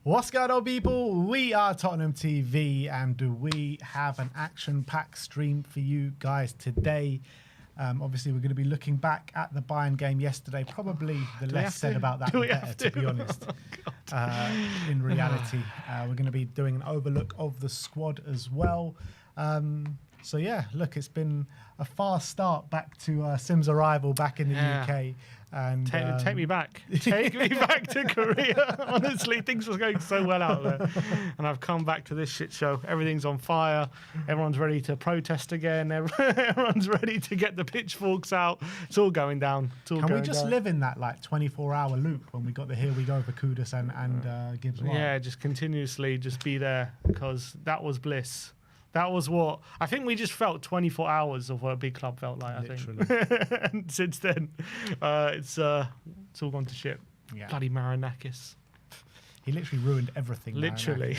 What's going on, people? We are Tottenham TV, and we have an action-packed stream for you guys today. Obviously, we're going to be looking back at the Bayern game yesterday. Probably the less said about that, the better, to be honest. In reality, we're going to be doing an overlook of the squad as well. So yeah, look, it's been a fast start back to Sim's arrival back in the UK. And take me back. Take me back to Korea. Honestly, things were going so well out there. And I've come back to this shit show. Everything's on fire. Everyone's ready to protest again. Everyone's ready to get the pitchforks out. It's all going down. Can we just live in that like 24-hour loop when we got the Here We Go for Kudus and Gibbs? Yeah, just continuously just be there, because that was bliss. That was what I think we just felt 24 hours of what a big club felt like. Literally. I think, and since then, it's all gone to shit. Yeah. Bloody Marinakis. He literally ruined everything. Literally.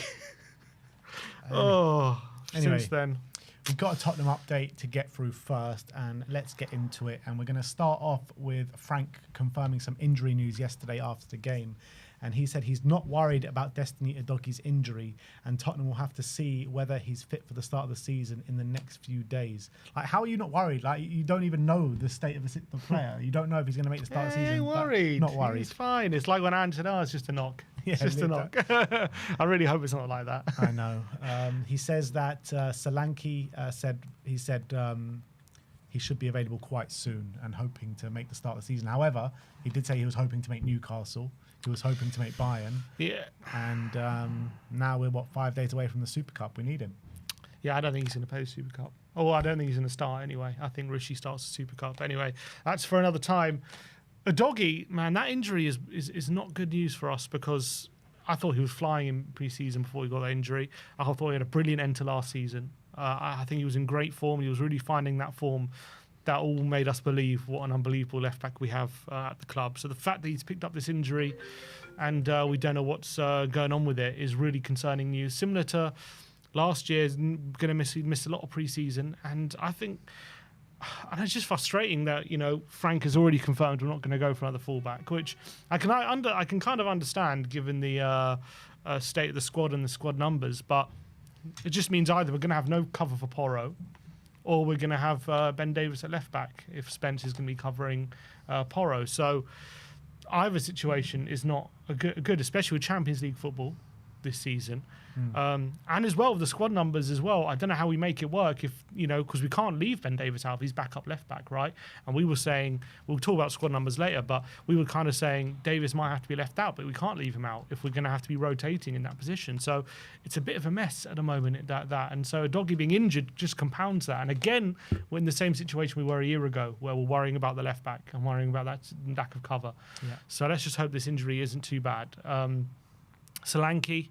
Anyway, since then, we've got a Tottenham update to get through first, and let's get into it. And we're going to start off with Frank confirming some injury news yesterday after the game. And he said he's not worried about Destiny Udogi's injury, and Tottenham will have to see whether he's fit for the start of the season in the next few days. Like, how are you not worried? Like, you don't even know the state of the player. You don't know if he's going to make the start of the season. Ain't worried. Not worried. He's fine. It's like when Aaron said, it's just a knock. Yeah, it's just a knock. I really hope it's not like that. I know. He says that Solanke said he should be available quite soon and hoping to make the start of the season. However, he did say he was hoping to make Newcastle. He was hoping to make Bayern. Yeah. And now we're, 5 days away from the Super Cup. We need him. Yeah, I don't think he's going to play the Super Cup. Oh, I don't think he's going to start anyway. I think Rishi starts the Super Cup. Anyway, that's for another time. Udogi, man, that injury is not good news for us, because I thought he was flying in pre-season before he got that injury. I thought he had a brilliant end to last season. I think he was in great form. He was really finding that form. That all made us believe what an unbelievable left-back we have at the club. So the fact that he's picked up this injury and we don't know what's going on with it is really concerning news. Similar to last year, he missed a lot of pre-season. And I think it's just frustrating that, Frank has already confirmed we're not going to go for another fullback, which I can kind of understand given the state of the squad and the squad numbers. But it just means either we're going to have no cover for Porro, or we're going to have Ben Davies at left back if Spence is going to be covering Porro. So either situation is not good, especially with Champions League football this season. And as well, the squad numbers as well. I don't know how we make it work if, because we can't leave Ben Davies out. He's backup left back, right? And we were saying, we'll talk about squad numbers later, but we were kind of saying Davies might have to be left out, but we can't leave him out if we're going to have to be rotating in that position. So it's a bit of a mess at the moment, that. And so Udogi being injured just compounds that. And again, we're in the same situation we were a year ago, where we're worrying about the left back and worrying about that lack of cover. Yeah. So let's just hope this injury isn't too bad. Solanke,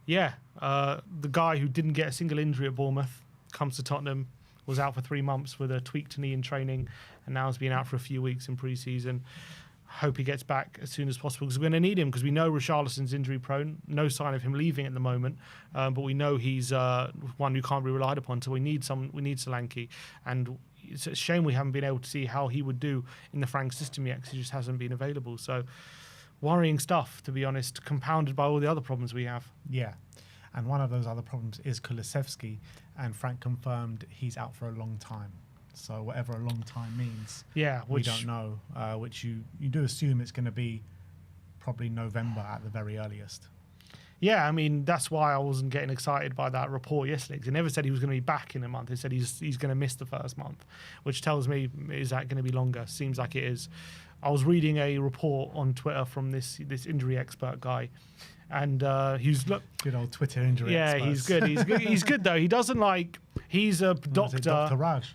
the guy who didn't get a single injury at Bournemouth comes to Tottenham, was out for 3 months with a tweaked knee in training, and now has been out for a few weeks in pre-season. Hope he gets back as soon as possible, because we're going to need him, because we know Richarlison's injury prone. No sign of him leaving at the moment, but we know he's one who can't be relied upon. So we need Solanke, and it's a shame we haven't been able to see how he would do in the Frank system yet, because he just hasn't been available. So worrying stuff, to be honest, compounded by all the other problems we have. Yeah, and one of those other problems is Kulusevski, and Frank confirmed he's out for a long time. So whatever a long time means, we don't know, which you do assume it's going to be probably November at the very earliest. Yeah, I mean, that's why I wasn't getting excited by that report yesterday, because he never said he was going to be back in a month. He said he's going to miss the first month, which tells me, is that going to be longer? Seems like it is. I was reading a report on Twitter from this injury expert guy, and he's good old Twitter injury expert. Yeah, he's good. He's good though. He doesn't he's a doctor. Dr. Raj?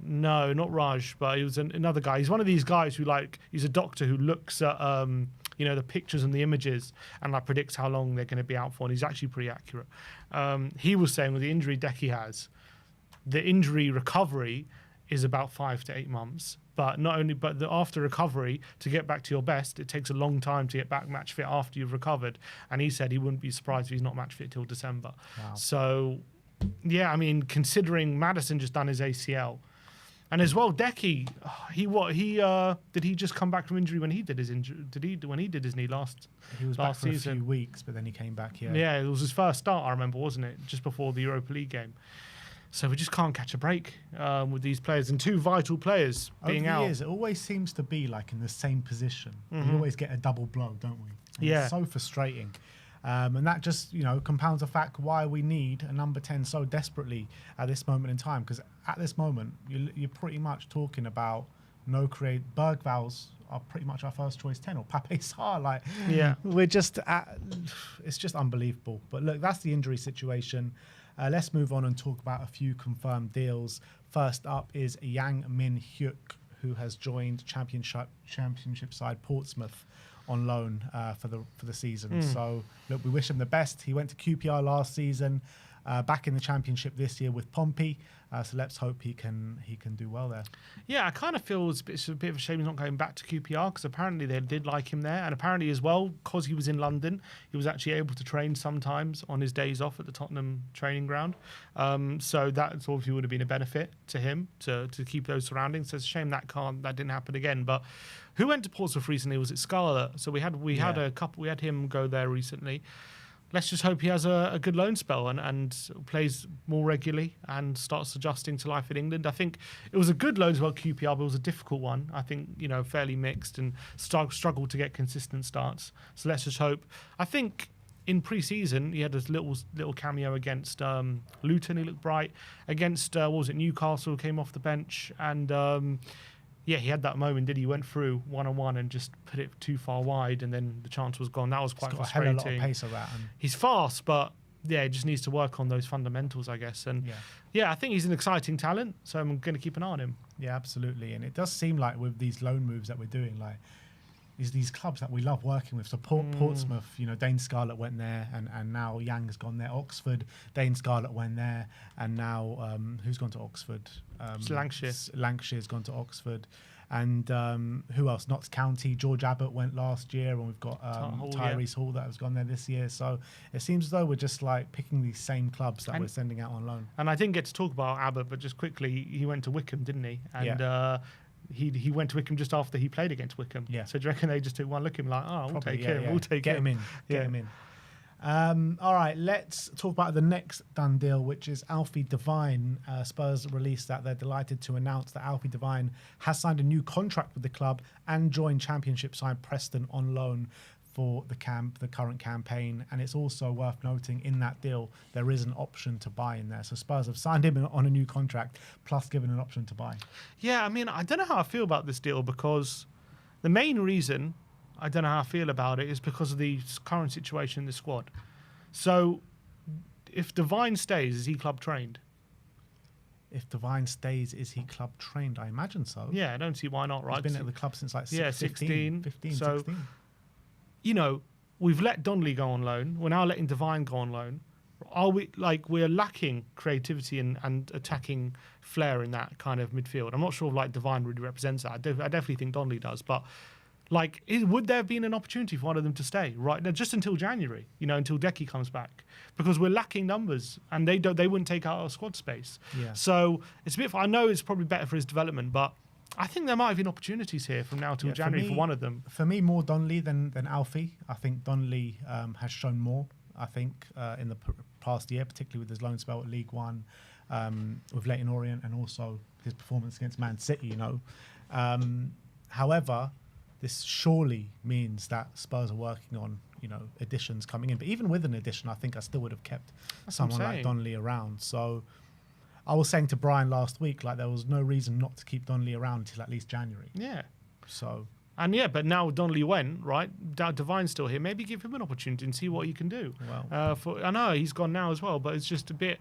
No, not Raj, but he was another guy. He's one of these guys who he's a doctor who looks at the pictures and the images and predicts how long they're going to be out for, and he's actually pretty accurate. He was saying with the injury Decky has, the injury recovery is about 5 to 8 months. But after recovery, to get back to your best, it takes a long time to get back match fit after you've recovered. And he said he wouldn't be surprised if he's not match fit till December. Wow. So, yeah, I mean, considering Maddison just done his ACL, And as well, Decky, did he just come back from injury when he did his injury? When he did his knee last? He was last back for season? a few weeks, but then he came back. Yeah, Yeah, it was his first start. I remember, wasn't it? Just before the Europa League game. So we just can't catch a break with these players, and two vital players being Over the out. years, it always seems to be like in the same position. We always get a double blow, don't we? And Yeah. it's so frustrating. And that just, compounds the fact why we need a number 10 so desperately at this moment in time. Because at this moment, you're pretty much talking about Bergvall's are pretty much our first choice 10, or Pape Sarr. Like, Yeah. we're just it's just unbelievable. But look, that's the injury situation. Let's move on and talk about a few confirmed deals. First up is Yang Min Hyuk, who has joined championship side Portsmouth on loan for the season. So look, we wish him the best. He went to QPR last season, back in the championship this year with Pompey. So let's hope he can do well there. Yeah, I kind of feel it's a bit of a shame he's not going back to QPR, because apparently they did like him there, and apparently as well, because he was in London, he was actually able to train sometimes on his days off at the Tottenham training ground. So that obviously would have been a benefit to him to keep those surroundings. So it's a shame that didn't happen again. But who went to Portsmouth recently? Was it Scarlett? So we had a couple. We had him go there recently. Let's just hope he has a good loan spell and plays more regularly and starts adjusting to life in England. I think it was a good loan spell at QPR, but it was a difficult one. I think, fairly mixed and struggled to get consistent starts. So let's just hope. I think in pre-season, he had this little cameo against Luton. He looked bright. Against, Newcastle, came off the bench. And he had that moment, did he? Went through one-on-one and just put it too far wide, and then the chance was gone. That was quite frustrating. He's got a hell of a lot of pace around. He's fast, but he just needs to work on those fundamentals, I guess. And I think he's an exciting talent, so I'm going to keep an eye on him. Yeah, absolutely. And it does seem like with these loan moves that we're doing, like these clubs that we love working with. So Portsmouth, Dane Scarlett went there, and now Yang's gone there. Oxford, Dane Scarlett went there, and now who's gone to Oxford? It's Lancashire. Lancashire's gone to Oxford. And who else? Notts County, George Abbott went last year, and we've got Tyrese Hall that has gone there this year. So it seems as though we're just like picking these same clubs that we're sending out on loan. And I didn't get to talk about Abbott, but just quickly, he went to Wickham, didn't he? And he went to Wickham just after he played against Wickham. Yeah. So do you reckon they just took one look at him like, we'll take him, we'll take him. Get him in. All right, let's talk about the next done deal, which is Alfie Devine. Spurs released that they're delighted to announce that Alfie Devine has signed a new contract with the club and joined Championship side Preston on loan for the current campaign. And it's also worth noting in that deal there is an option to buy in there. So Spurs have signed him on a new contract plus given an option to buy. Yeah, I mean, I don't know how I feel about this deal, because the main reason I don't know how I feel about it is because of the current situation in the squad. So if Devine stays, is he club trained? If Devine stays, is he club trained? I imagine so. Yeah, I don't see why not, right? He's been at the club since like 16. 15, so, 16. We've let Donnelly go on loan. We're now letting Devine go on loan. Are we we're lacking creativity and attacking flair in that kind of midfield? I'm not sure if Devine really represents that. I definitely think Donnelly does, but would there have been an opportunity for one of them to stay right now, just until January? Until Decky comes back, because we're lacking numbers and they wouldn't take out our squad space. Yeah. So it's a bit. I know it's probably better for his development, but I think there might have been opportunities here from now till January for one of them. For me, more Donnelly than Alfie. I think Donnelly has shown more. I think in the past year, particularly with his loan spell at League One, with Leyton Orient, and also his performance against Man City. However, this surely means that Spurs are working on additions coming in. But even with an addition, I think I still would have kept someone like Donnelly around. So I was saying to Brian last week, there was no reason not to keep Donnelly around until at least January. Yeah. So. And but now Donnelly went, right? Devine's still here. Maybe give him an opportunity and see what he can do. Well, I know he's gone now as well, but it's just a bit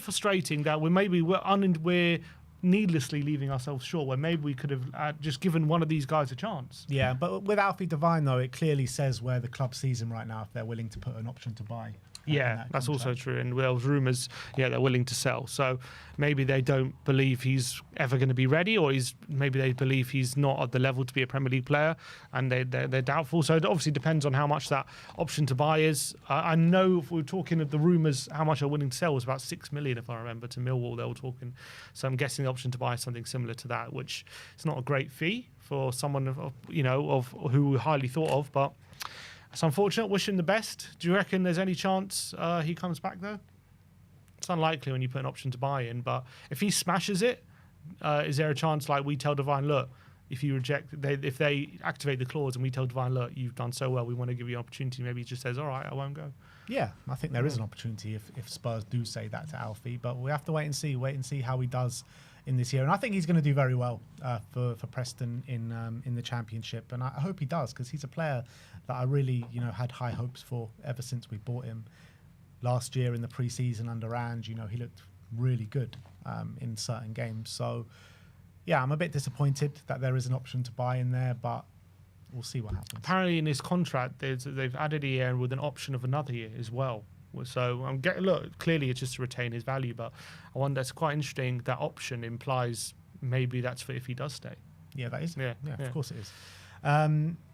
frustrating that we're needlessly leaving ourselves short, where maybe we could have just given one of these guys a chance. Yeah, but with Alfie Devine, though, it clearly says where the club sees him right now if they're willing to put an option to buy. Yeah, that's also true. And there was rumours, they're willing to sell. So maybe they don't believe he's ever going to be ready, or maybe they believe he's not at the level to be a Premier League player, and they're doubtful. So it obviously depends on how much that option to buy is. I know if we're talking of the rumours, how much they're willing to sell was about 6 million, if I remember, to Millwall. They were talking. So I'm guessing the option to buy is something similar to that, which is not a great fee for someone of who we're highly thought of, but. It's unfortunate. Wish him the best. Do you reckon there's any chance he comes back, though? It's unlikely when you put an option to buy in, but if he smashes it, is there a chance, like we tell Divine, look, if you reject, if they activate the clause and we tell Divine, look, you've done so well, we want to give you an opportunity, maybe he just says, all right, I won't go. Yeah, I think there is an opportunity if Spurs do say that to Alfie, but we have to wait and see how he does in this year. And I think he's going to do very well for Preston in the Championship, and I hope he does, because he's a player that I really had high hopes for ever since we bought him. Last year in the pre-season under Ange, he looked really good in certain games. So yeah, I'm a bit disappointed that there is an option to buy in there, but we'll see what happens. Apparently in his contract they've added a year with an option of another year as well. So clearly it's just to retain his value, but I wonder, it's quite interesting, that option implies maybe that's for if he does stay. Yeah, that is. Yeah. Of course it is.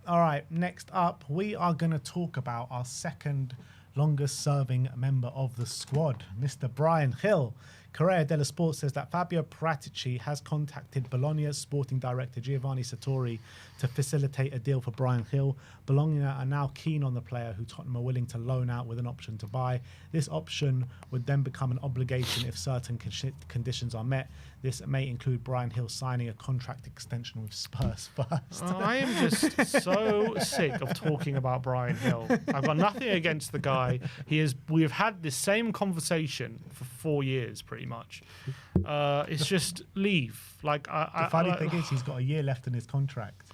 All right, next up, we are going to talk about our second longest serving member of the squad, Mr. Bryan Gil. Corriere dello Sport says that Fabio Paratici has contacted Bologna's sporting director Giovanni Sartori to facilitate a deal for Bryan Gil. Bologna are now keen on the player, who Tottenham are willing to loan out with an option to buy. This option would then become an obligation if certain conditions are met. This may include Bryan Gil signing a contract extension with Spurs first. I am just so sick of talking about Bryan Gil. I've got nothing against the guy. We've had this same conversation for 4 years, pretty much. It's just leave. The funny thing is, he's got a year left in his contract.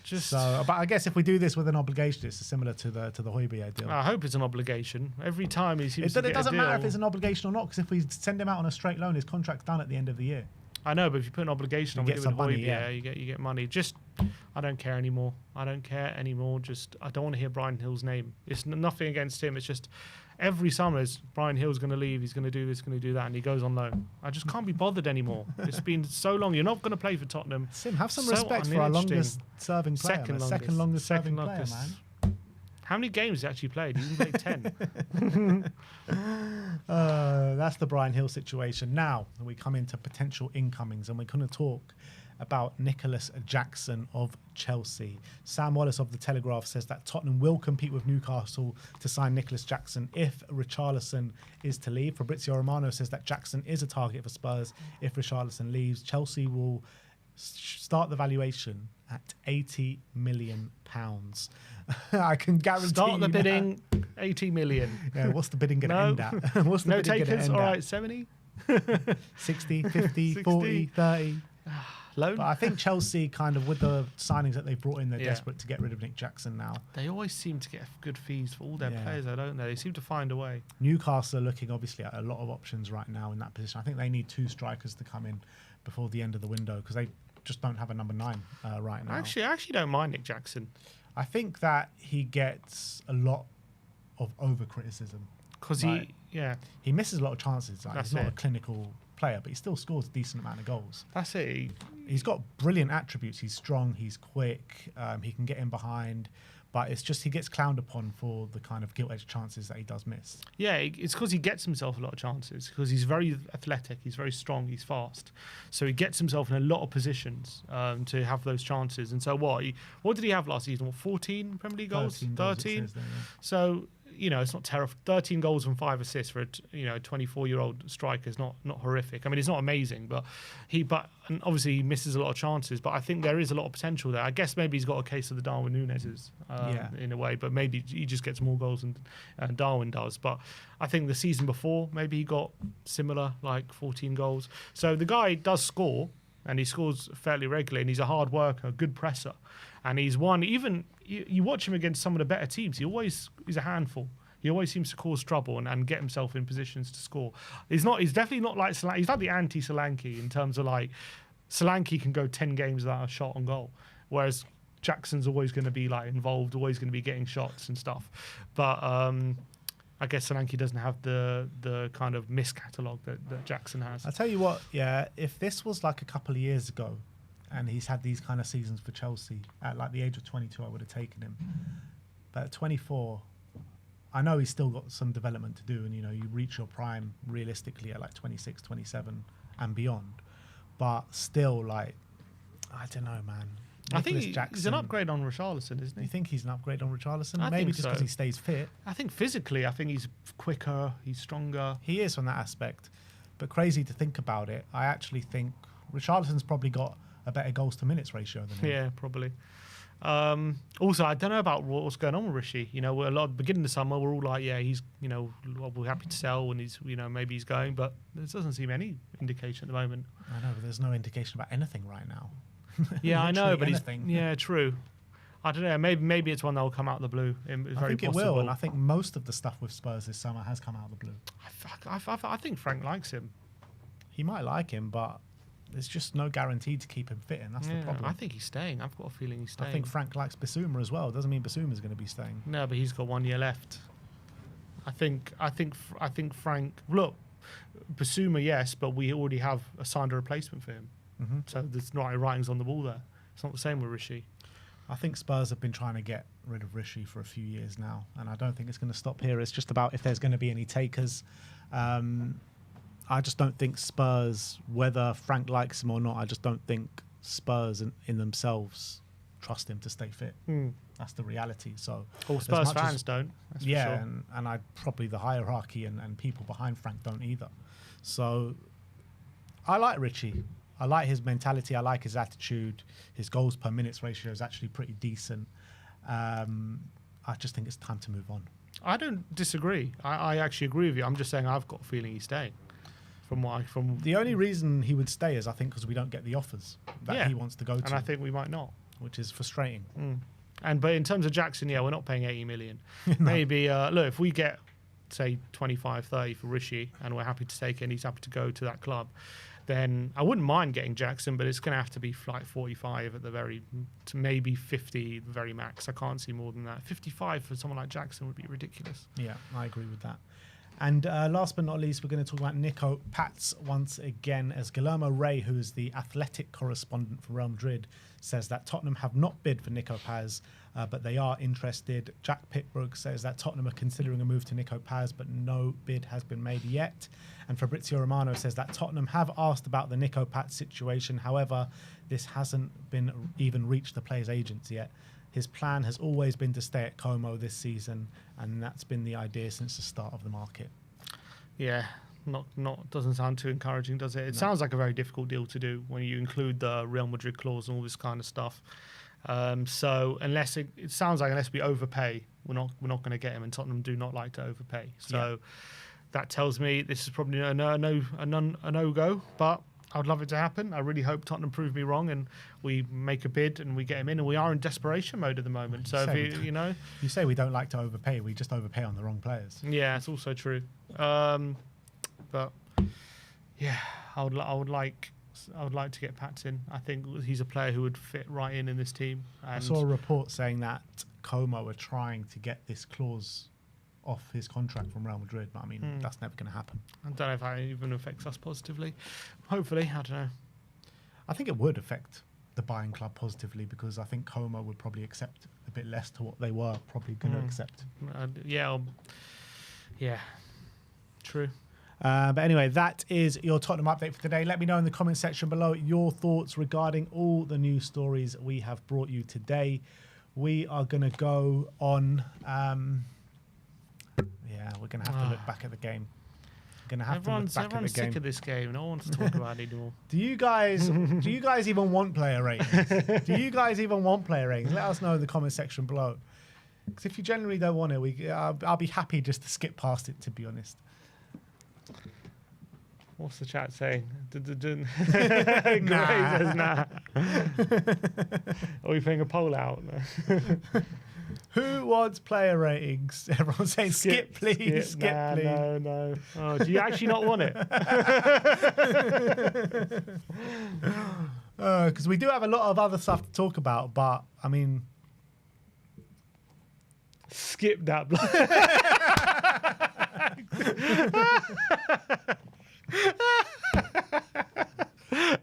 But I guess if we do this with an obligation, it's similar to the Højbjerg deal. I hope it's an obligation. Every time he seems to get a deal. It doesn't matter if it's an obligation or not, because if we send him out on a straight loan, his contract's done at the end of the year. I know, but if you put an obligation on with Højbjerg, yeah. you get money. I don't care anymore. I don't want to hear Bryan Gil's name. It's nothing against him. It's just every summer is Bryan Gil's going to leave. He's going to do this, going to do that, and he goes on loan. I just can't be bothered anymore. It's been so long. You're not going to play for Tottenham. Sim, have some respect for our longest serving player. Second longest serving player, man. How many games has he actually played? He's played 10. That's the Bryan Gil situation. Now we come into potential incomings, and we're going to talk about Nicolas Jackson of Chelsea. Sam Wallace of The Telegraph says that Tottenham will compete with Newcastle to sign Nicolas Jackson if Richarlison is to leave. Fabrizio Romano says that Jackson is a target for Spurs if Richarlison leaves. Chelsea will start the valuation at £80 million. I can guarantee. Start the bidding, 80 million. Yeah, what's the bidding going to end at? What's the no bidding takers. All right, 70, 60, 50, 40, 30. Loan. But I think Chelsea, kind of with the signings that they've brought in, they're desperate to get rid of Nick Jackson now. They always seem to get good fees for all their players, don't they? They seem to find a way. Newcastle are looking obviously at a lot of options right now in that position. I think they need 2 strikers to come in before the end of the window, because they just don't have a number 9 right now. I actually don't mind Nick Jackson. I think that he gets a lot of over criticism because he misses a lot of chances. He's not a clinical player, but he still scores a decent amount of goals. That's it. He's got brilliant attributes. He's strong. He's quick. He can get in behind. But it's just he gets clowned upon for the kind of gilt-edged chances that he does miss. Yeah, it's because he gets himself a lot of chances, because he's very athletic, he's very strong, he's fast. So he gets himself in a lot of positions to have those chances. And so what did he have last season? 14 Premier League goals? 13? So, it's not terrible. 13 goals and 5 assists for a 24-year-old striker is not horrific. I mean, it's not amazing, but and obviously he misses a lot of chances. But I think there is a lot of potential there. I guess maybe he's got a case of the Darwin Núñez's in a way, but maybe he just gets more goals than Darwin does. But I think the season before, maybe he got similar, like 14 goals. So the guy does score, and he scores fairly regularly, and he's a hard worker, a good presser. And he's one, even you watch him against some of the better teams, he's a handful. He always seems to cause trouble and get himself in positions to score. He's definitely not like Solanke. He's like the anti-Solanke in terms of like, Solanke can go 10 games without a shot on goal, whereas Jackson's always going to be like involved, always going to be getting shots and stuff. But I guess Solanke doesn't have the kind of miss catalogue that Jackson has. I'll tell you what, yeah, if this was like a couple of years ago and he's had these kind of seasons for Chelsea at like the age of 22, I would have taken him. But at 24, I know he's still got some development to do, and you reach your prime realistically at like 26, 27 and beyond. But still, like, I don't know, man. I think Nicolas he's an upgrade on Richarlison, isn't You he? think he's an upgrade on Richarlison? I Maybe think just because so. he stays fit. I think physically, I think he's quicker, he's stronger. He is from that aspect. But crazy to think about it, I actually think Richarlison's probably got a better goals to minutes ratio than him. Yeah, probably. Also, I don't know about what's going on with Rishi. We're a lot beginning of the summer. We're all like, yeah, he's, we're happy to sell, and he's, maybe he's going, but there doesn't seem any indication at the moment. I know, but there's no indication about anything right now. Yeah, I know, but anything. yeah, true. I don't know. Maybe it's one that will come out of the blue. It's I very think it possible. will, and I think most of the stuff with Spurs this summer has come out of the blue. I think Frank likes him. He might like him, but there's just no guarantee to keep him fit, and that's the problem. I think he's staying. I've got a feeling he's staying. I think Frank likes Bissouma as well. Doesn't mean Bissouma's going to be staying. No, but he's got 1 year left. I think Frank. Look, Bissouma, yes, but we already have assigned a replacement for him. Mm-hmm. So there's not writings on the wall there. It's not the same with Rishi. I think Spurs have been trying to get rid of Rishi for a few years now, and I don't think it's going to stop here. It's just about if there's going to be any takers. I just don't think Spurs, whether Frank likes him or not, I just don't think Spurs in themselves trust him to stay fit. That's the reality. So, All as Spurs much fans as- don't. That's yeah, for sure. and I probably the hierarchy and people behind Frank don't either. So I like Richie. I like his mentality. I like his attitude. His goals per minutes ratio is actually pretty decent. I just think it's time to move on. I don't disagree. I actually agree with you. I'm just saying I've got a feeling he's staying. From The only reason he would stay is I think because we don't get the offers that Yeah. he wants to go to, and I think we might not. which is frustrating. But in terms of Jackson, yeah, we're not paying 80 million. Maybe look, if we get say 25, 30 for Rishi, and we're happy to take it, and he's happy to go to that club, then I wouldn't mind getting Jackson, but it's going to have to be like 45 at the to maybe 50 the very max. I can't see more than that. 55 for someone like Jackson would be ridiculous. Yeah, I agree with that. And last but not least, we're going to talk about Nico Paz once again, as Guillermo Rey, who is the athletic correspondent for Real Madrid, says that Tottenham have not bid for Nico Paz, but they are interested. Jack Pickbrook says that Tottenham are considering a move to Nico Paz, but no bid has been made yet. And Fabrizio Romano says that Tottenham have asked about the Nico Paz situation. However, this hasn't been even reached the player's agents yet. His plan has always been to stay at Como this season, and that's been the idea since the start of the market. Yeah, not doesn't sound too encouraging, does it? It sounds like a very difficult deal to do when you include the Real Madrid clause and all this kind of stuff. So unless it sounds like unless we overpay, we're not going to get him, and Tottenham do not like to overpay. So that tells me this is probably a no-go, but I'd love it to happen. I really hope Tottenham prove me wrong and we make a bid and we get him in. And we are in desperation mode at the moment. So if you say we don't like to overpay, we just overpay on the wrong players. Yeah, it's also true. But yeah, I would like to get Pats in. I think he's a player who would fit right in this team. And I saw a report saying that Como are trying to get this clause off his contract from Real Madrid, but I mean that's never going to happen. I don't know if that even affects us positively. Hopefully, I don't know. I think it would affect the buying club positively because I think Como would probably accept a bit less to what they were probably going to accept. Yeah, true. But anyway, that is your Tottenham update for today. Let me know in the comment section below your thoughts regarding all the news stories we have brought you today. We are going to go on. We're going to have to look back at the game. We're going to have to look back at the game. Everyone's sick of this game. No one wants to talk about it anymore. Do you guys even want player ratings? Do you guys even want player ratings? Let us know in the comment section below. Because if you generally don't want it, I'll be happy just to skip past it, to be honest. What's the chat saying? Great, says nah. Are we putting a poll out? Who wants player ratings? Everyone's saying skip, please. Skip, please. No. Oh, do you actually not want it? Because we do have a lot of other stuff to talk about, but I mean, skip that.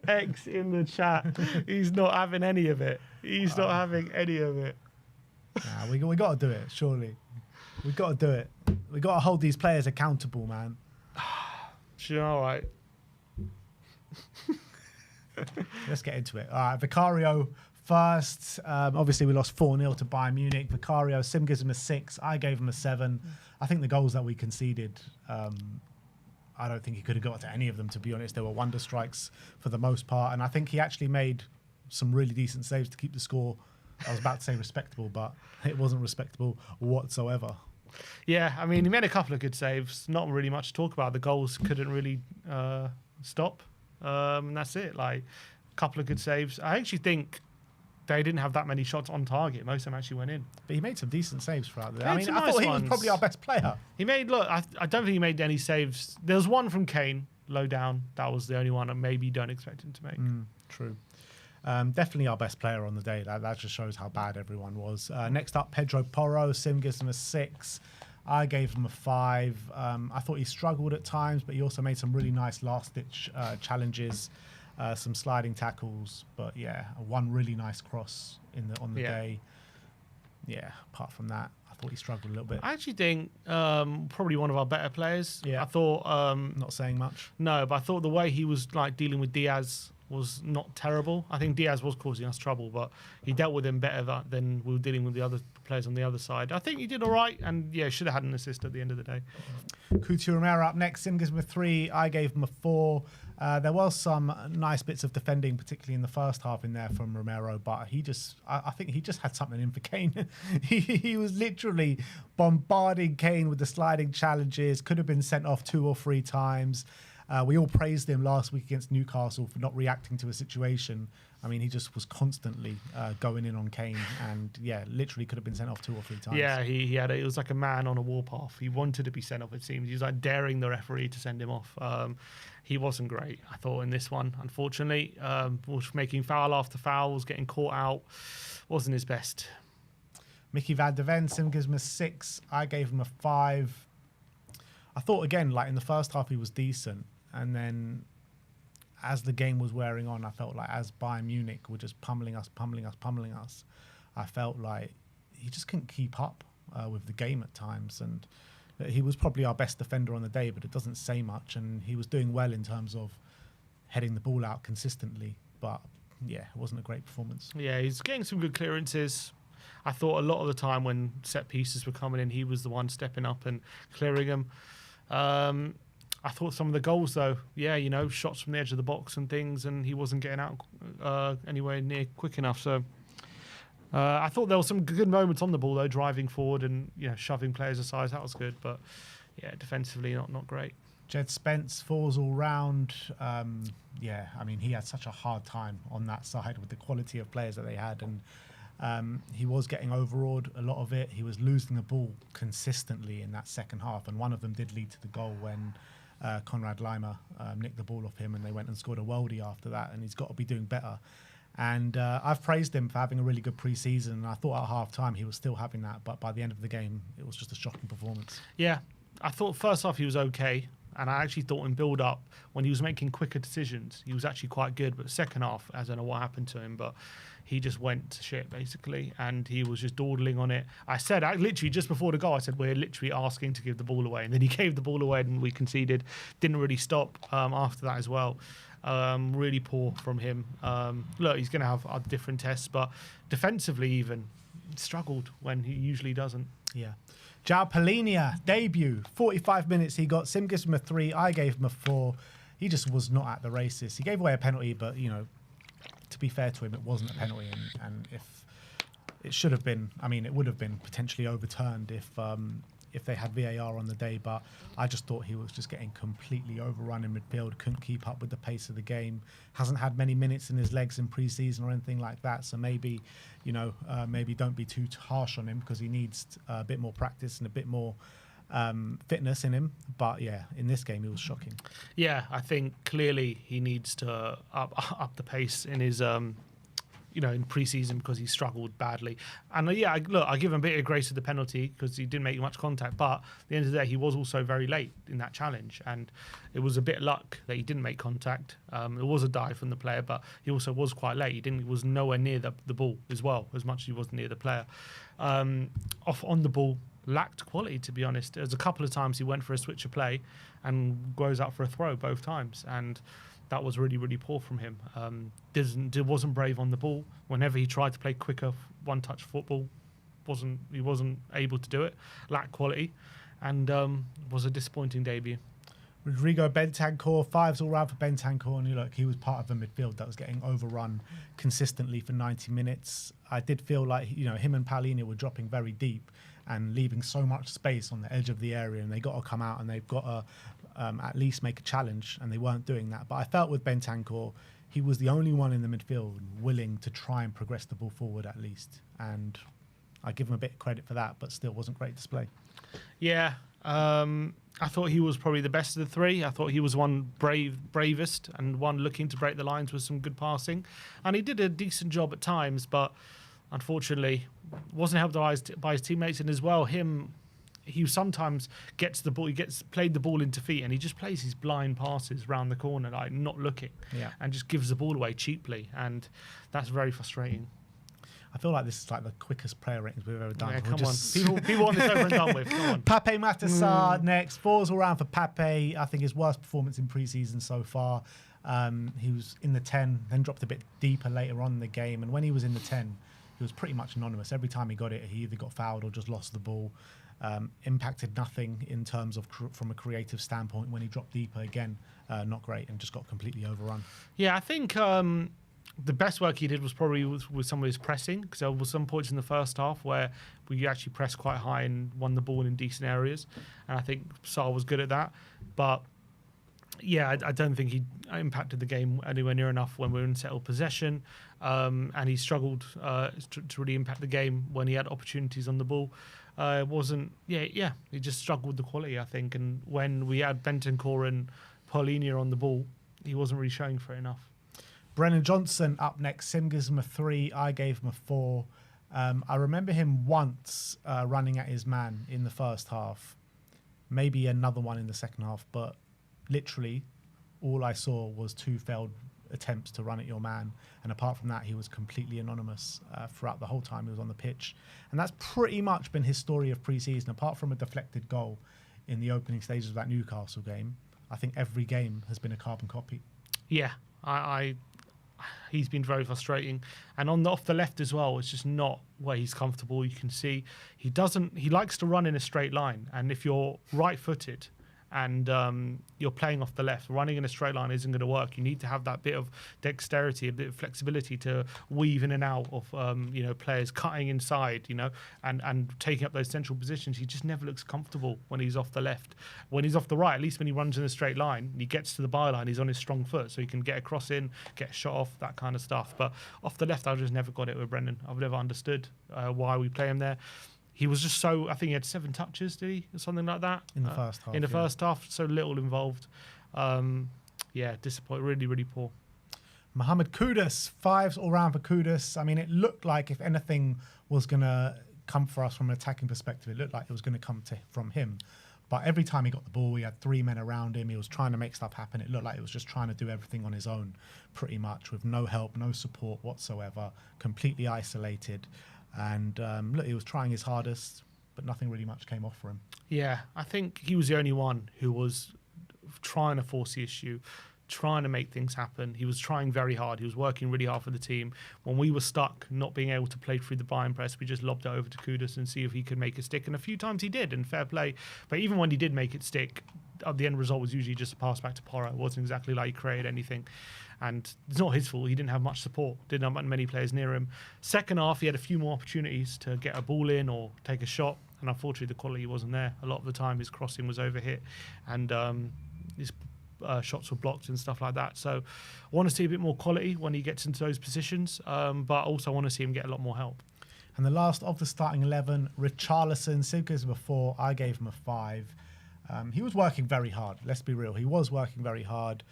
X in the chat. He's not having any of it. He's not having any of it. Nah, we got to do it, surely. We got to do it. We got to hold these players accountable, man. You know, right? Let's get into it. All right, Vicario first. Obviously, we lost 4-0 to Bayern Munich. Vicario, Sim gives him a 6. I gave him a 7. I think the goals that we conceded, I don't think he could have got to any of them, to be honest. They were wonder strikes for the most part. And I think he actually made some really decent saves to keep the score. I was about to say respectable, but it wasn't respectable whatsoever. Yeah, I mean, he made a couple of good saves. Not really much to talk about. The goals couldn't really stop. And that's it. Like, a couple of good saves. I actually think they didn't have that many shots on target. Most of them actually went in. But he made some decent saves throughout the day. He I made mean, some I nice thought he ones. was probably our best player. He made, look, I don't think he made any saves. There was one from Kane, low down. That was the only one, and maybe you don't expect him to make. True. Definitely our best player on the day. That just shows how bad everyone was. Next up, Pedro Porro. Sim gives him a 6. I gave him a 5. I thought he struggled at times, but he also made some really nice last-ditch challenges, some sliding tackles. But yeah, one really nice cross on the day. Yeah, apart from that, I thought he struggled a little bit. I actually think probably one of our better players. Yeah. I thought... Not saying much. No, but I thought the way he was like dealing with Diaz was not terrible. I think Diaz was causing us trouble, but he dealt with him better than we were dealing with the other players on the other side. I think he did all right, and yeah, should have had an assist at the end of the day. Coutinho Romero up next. Sim gives him a 3. I gave him a 4. There was some nice bits of defending, particularly in the first half in there from Romero, but I think he just had something in for Kane. he was literally bombarding Kane with the sliding challenges, could have been sent off 2 or 3 times. We all praised him last week against Newcastle for not reacting to a situation. I mean, he just was constantly going in on Kane, and yeah, literally could have been sent off 2 or 3 times. Yeah, he had it was like a man on a warpath. He wanted to be sent off, it seems. He was like daring the referee to send him off. He wasn't great, I thought, in this one, unfortunately. Was making foul after foul, was getting caught out. Wasn't his best. Mickey Van de Ven, Sim gives him a 6. I gave him a 5. I thought, again, like in the first half, he was decent. And then as the game was wearing on, I felt like as Bayern Munich were just pummeling us, I felt like he just couldn't keep up with the game at times. And he was probably our best defender on the day, but it doesn't say much. And he was doing well in terms of heading the ball out consistently. But yeah, it wasn't a great performance. Yeah, he's getting some good clearances. I thought a lot of the time when set pieces were coming in, he was the one stepping up and clearing them. I thought some of the goals, though, yeah, you know, shots from the edge of the box and things, and he wasn't getting out anywhere near quick enough. So I thought there were some good moments on the ball, though, driving forward and, you know, shoving players aside. That was good. But, yeah, defensively, not great. Jed Spence, 4s all round. Yeah, I mean, he had such a hard time on that side with the quality of players that they had. And he was getting overawed a lot of it. He was losing the ball consistently in that second half. And one of them did lead to the goal when Konrad Laimer nicked the ball off him, and they went and scored a worldie after that, and he's got to be doing better. And I've praised him for having a really good pre-season, and I thought at half-time he was still having that, but by the end of the game, it was just a shocking performance. Yeah, I thought first half he was okay, and I actually thought in build-up, when he was making quicker decisions, he was actually quite good, but second half, I don't know what happened to him, but he just went to shit, basically, and he was just dawdling on it. I literally, just before the goal, I said, we're literally asking to give the ball away, and then he gave the ball away, and we conceded. Didn't really stop after that as well. Really poor from him. Look, he's going to have other different tests, but defensively even, struggled when he usually doesn't. Yeah. João Palhinha, debut, 45 minutes he got. Sim gives him a 3, I gave him a 4. He just was not at the races. He gave away a penalty, but, you know, to be fair to him, it wasn't a penalty, and if it should have been, I mean, it would have been potentially overturned if they had VAR on the day. But I just thought he was just getting completely overrun in midfield, couldn't keep up with the pace of the game, hasn't had many minutes in his legs in pre-season or anything like that. So maybe, you know, maybe don't be too harsh on him, because he needs a bit more practice and a bit more fitness in him. But yeah, in this game, he was shocking. Yeah, I think clearly he needs to up the pace in his in pre-season because he struggled badly. And I give him a bit of grace with the penalty because he didn't make much contact. But at the end of the day, he was also very late in that challenge, and it was a bit of luck that he didn't make contact. It was a dive from the player, but he also was quite late. He was nowhere near the ball as well, as much as he was near the player. Off on the ball, lacked quality, to be honest. There's a couple of times he went for a switch of play and goes out for a throw both times, and that was really, really poor from him. Wasn't brave on the ball. Whenever he tried to play quicker one-touch football, he wasn't able to do it. Lacked quality, and was a disappointing debut. Rodrigo Bentancur, 5s all round for Bentancur, and he was part of the midfield that was getting overrun consistently for 90 minutes. I did feel like him and Paulinho were dropping very deep and leaving so much space on the edge of the area, and they got to come out and they've got to at least make a challenge, and they weren't doing that. But I felt with Bentancur, he was the only one in the midfield willing to try and progress the ball forward at least, and I give him a bit of credit for that, but still wasn't great display. Yeah, I thought he was probably the best of the three. I thought he was one bravest and one looking to break the lines with some good passing, and he did a decent job at times, but unfortunately wasn't helped by his teammates. And as well, he sometimes gets the ball, he gets played the ball into feet, and he just plays his blind passes round the corner, like not looking, and just gives the ball away cheaply, and that's very frustrating. I feel like this is like the quickest player ratings we've ever done. Yeah, come on. People want this over and done with. Come on. Pape Matar next. 4s all round for Pape. I think his worst performance in pre-season so far. He was in the 10, then dropped a bit deeper later on in the game. And when he was in the 10, he was pretty much anonymous. Every time he got it, he either got fouled or just lost the ball. Impacted nothing in terms of from a creative standpoint. When he dropped deeper again, not great, and just got completely overrun. Yeah, I think the best work he did was probably with some of his pressing, because there were some points in the first half where we actually pressed quite high and won the ball in decent areas, and I think Sarr was good at that. But yeah, I don't think he impacted the game anywhere near enough when we were in settled possession, and he struggled to really impact the game when he had opportunities on the ball. It wasn't, he just struggled with the quality, I think, and when we had Bentancur and Paulinho on the ball, he wasn't really showing for it enough. Brennan Johnson up next. Sim gives him a 3. I gave him a 4. I remember him once running at his man in the first half. Maybe another one in the second half. But literally, all I saw was 2 failed attempts to run at your man. And apart from that, he was completely anonymous throughout the whole time he was on the pitch. And that's pretty much been his story of pre-season. Apart from a deflected goal in the opening stages of that Newcastle game, I think every game has been a carbon copy. Yeah, he's been very frustrating, and off the left as well, it's just not where he's comfortable. You can see he likes to run in a straight line, and if you're right-footed and you're playing off the left, running in a straight line isn't going to work. You need to have that bit of dexterity, a bit of flexibility to weave in and out of players cutting inside, and taking up those central positions. He just never looks comfortable when he's off the left. When he's off the right, at least when he runs in a straight line, he gets to the byline, he's on his strong foot, so he can get a cross in, get a shot off, that kind of stuff. But off the left, I've just never got it with Brendan. I've never understood why we play him there. He was just I think he had 7 touches, did he? Or something like that? In the first half. In the first half, so little involved. Disappointing, really, really poor. Mohamed Kudus, 5s all round for Kudus. I mean, it looked like if anything was going to come for us from an attacking perspective, it looked like it was going to come from him. But every time he got the ball, he had 3 men around him. He was trying to make stuff happen. It looked like he was just trying to do everything on his own, pretty much, with no help, no support whatsoever, completely isolated. And look, he was trying his hardest, but nothing really much came off for him. Yeah, I think he was the only one who was trying to force the issue, trying to make things happen. He was trying very hard. He was working really hard for the team. When we were stuck, not being able to play through the Bayern press, we just lobbed it over to Kudus and see if he could make it stick. And a few times he did, and fair play. But even when he did make it stick, the end result was usually just a pass back to Porro. It wasn't exactly like he created anything. And it's not his fault. He didn't have much support. Didn't have many players near him. Second half, he had a few more opportunities to get a ball in or take a shot. And unfortunately, the quality wasn't there. A lot of the time, his crossing was overhit. And his shots were blocked and stuff like that. So I want to see a bit more quality when he gets into those positions. But also I want to see him get a lot more help. And the last of the starting 11, Richarlison. Sid gives him a 4. I gave him a 5. He was working very hard. Let's be real. He was working very hard.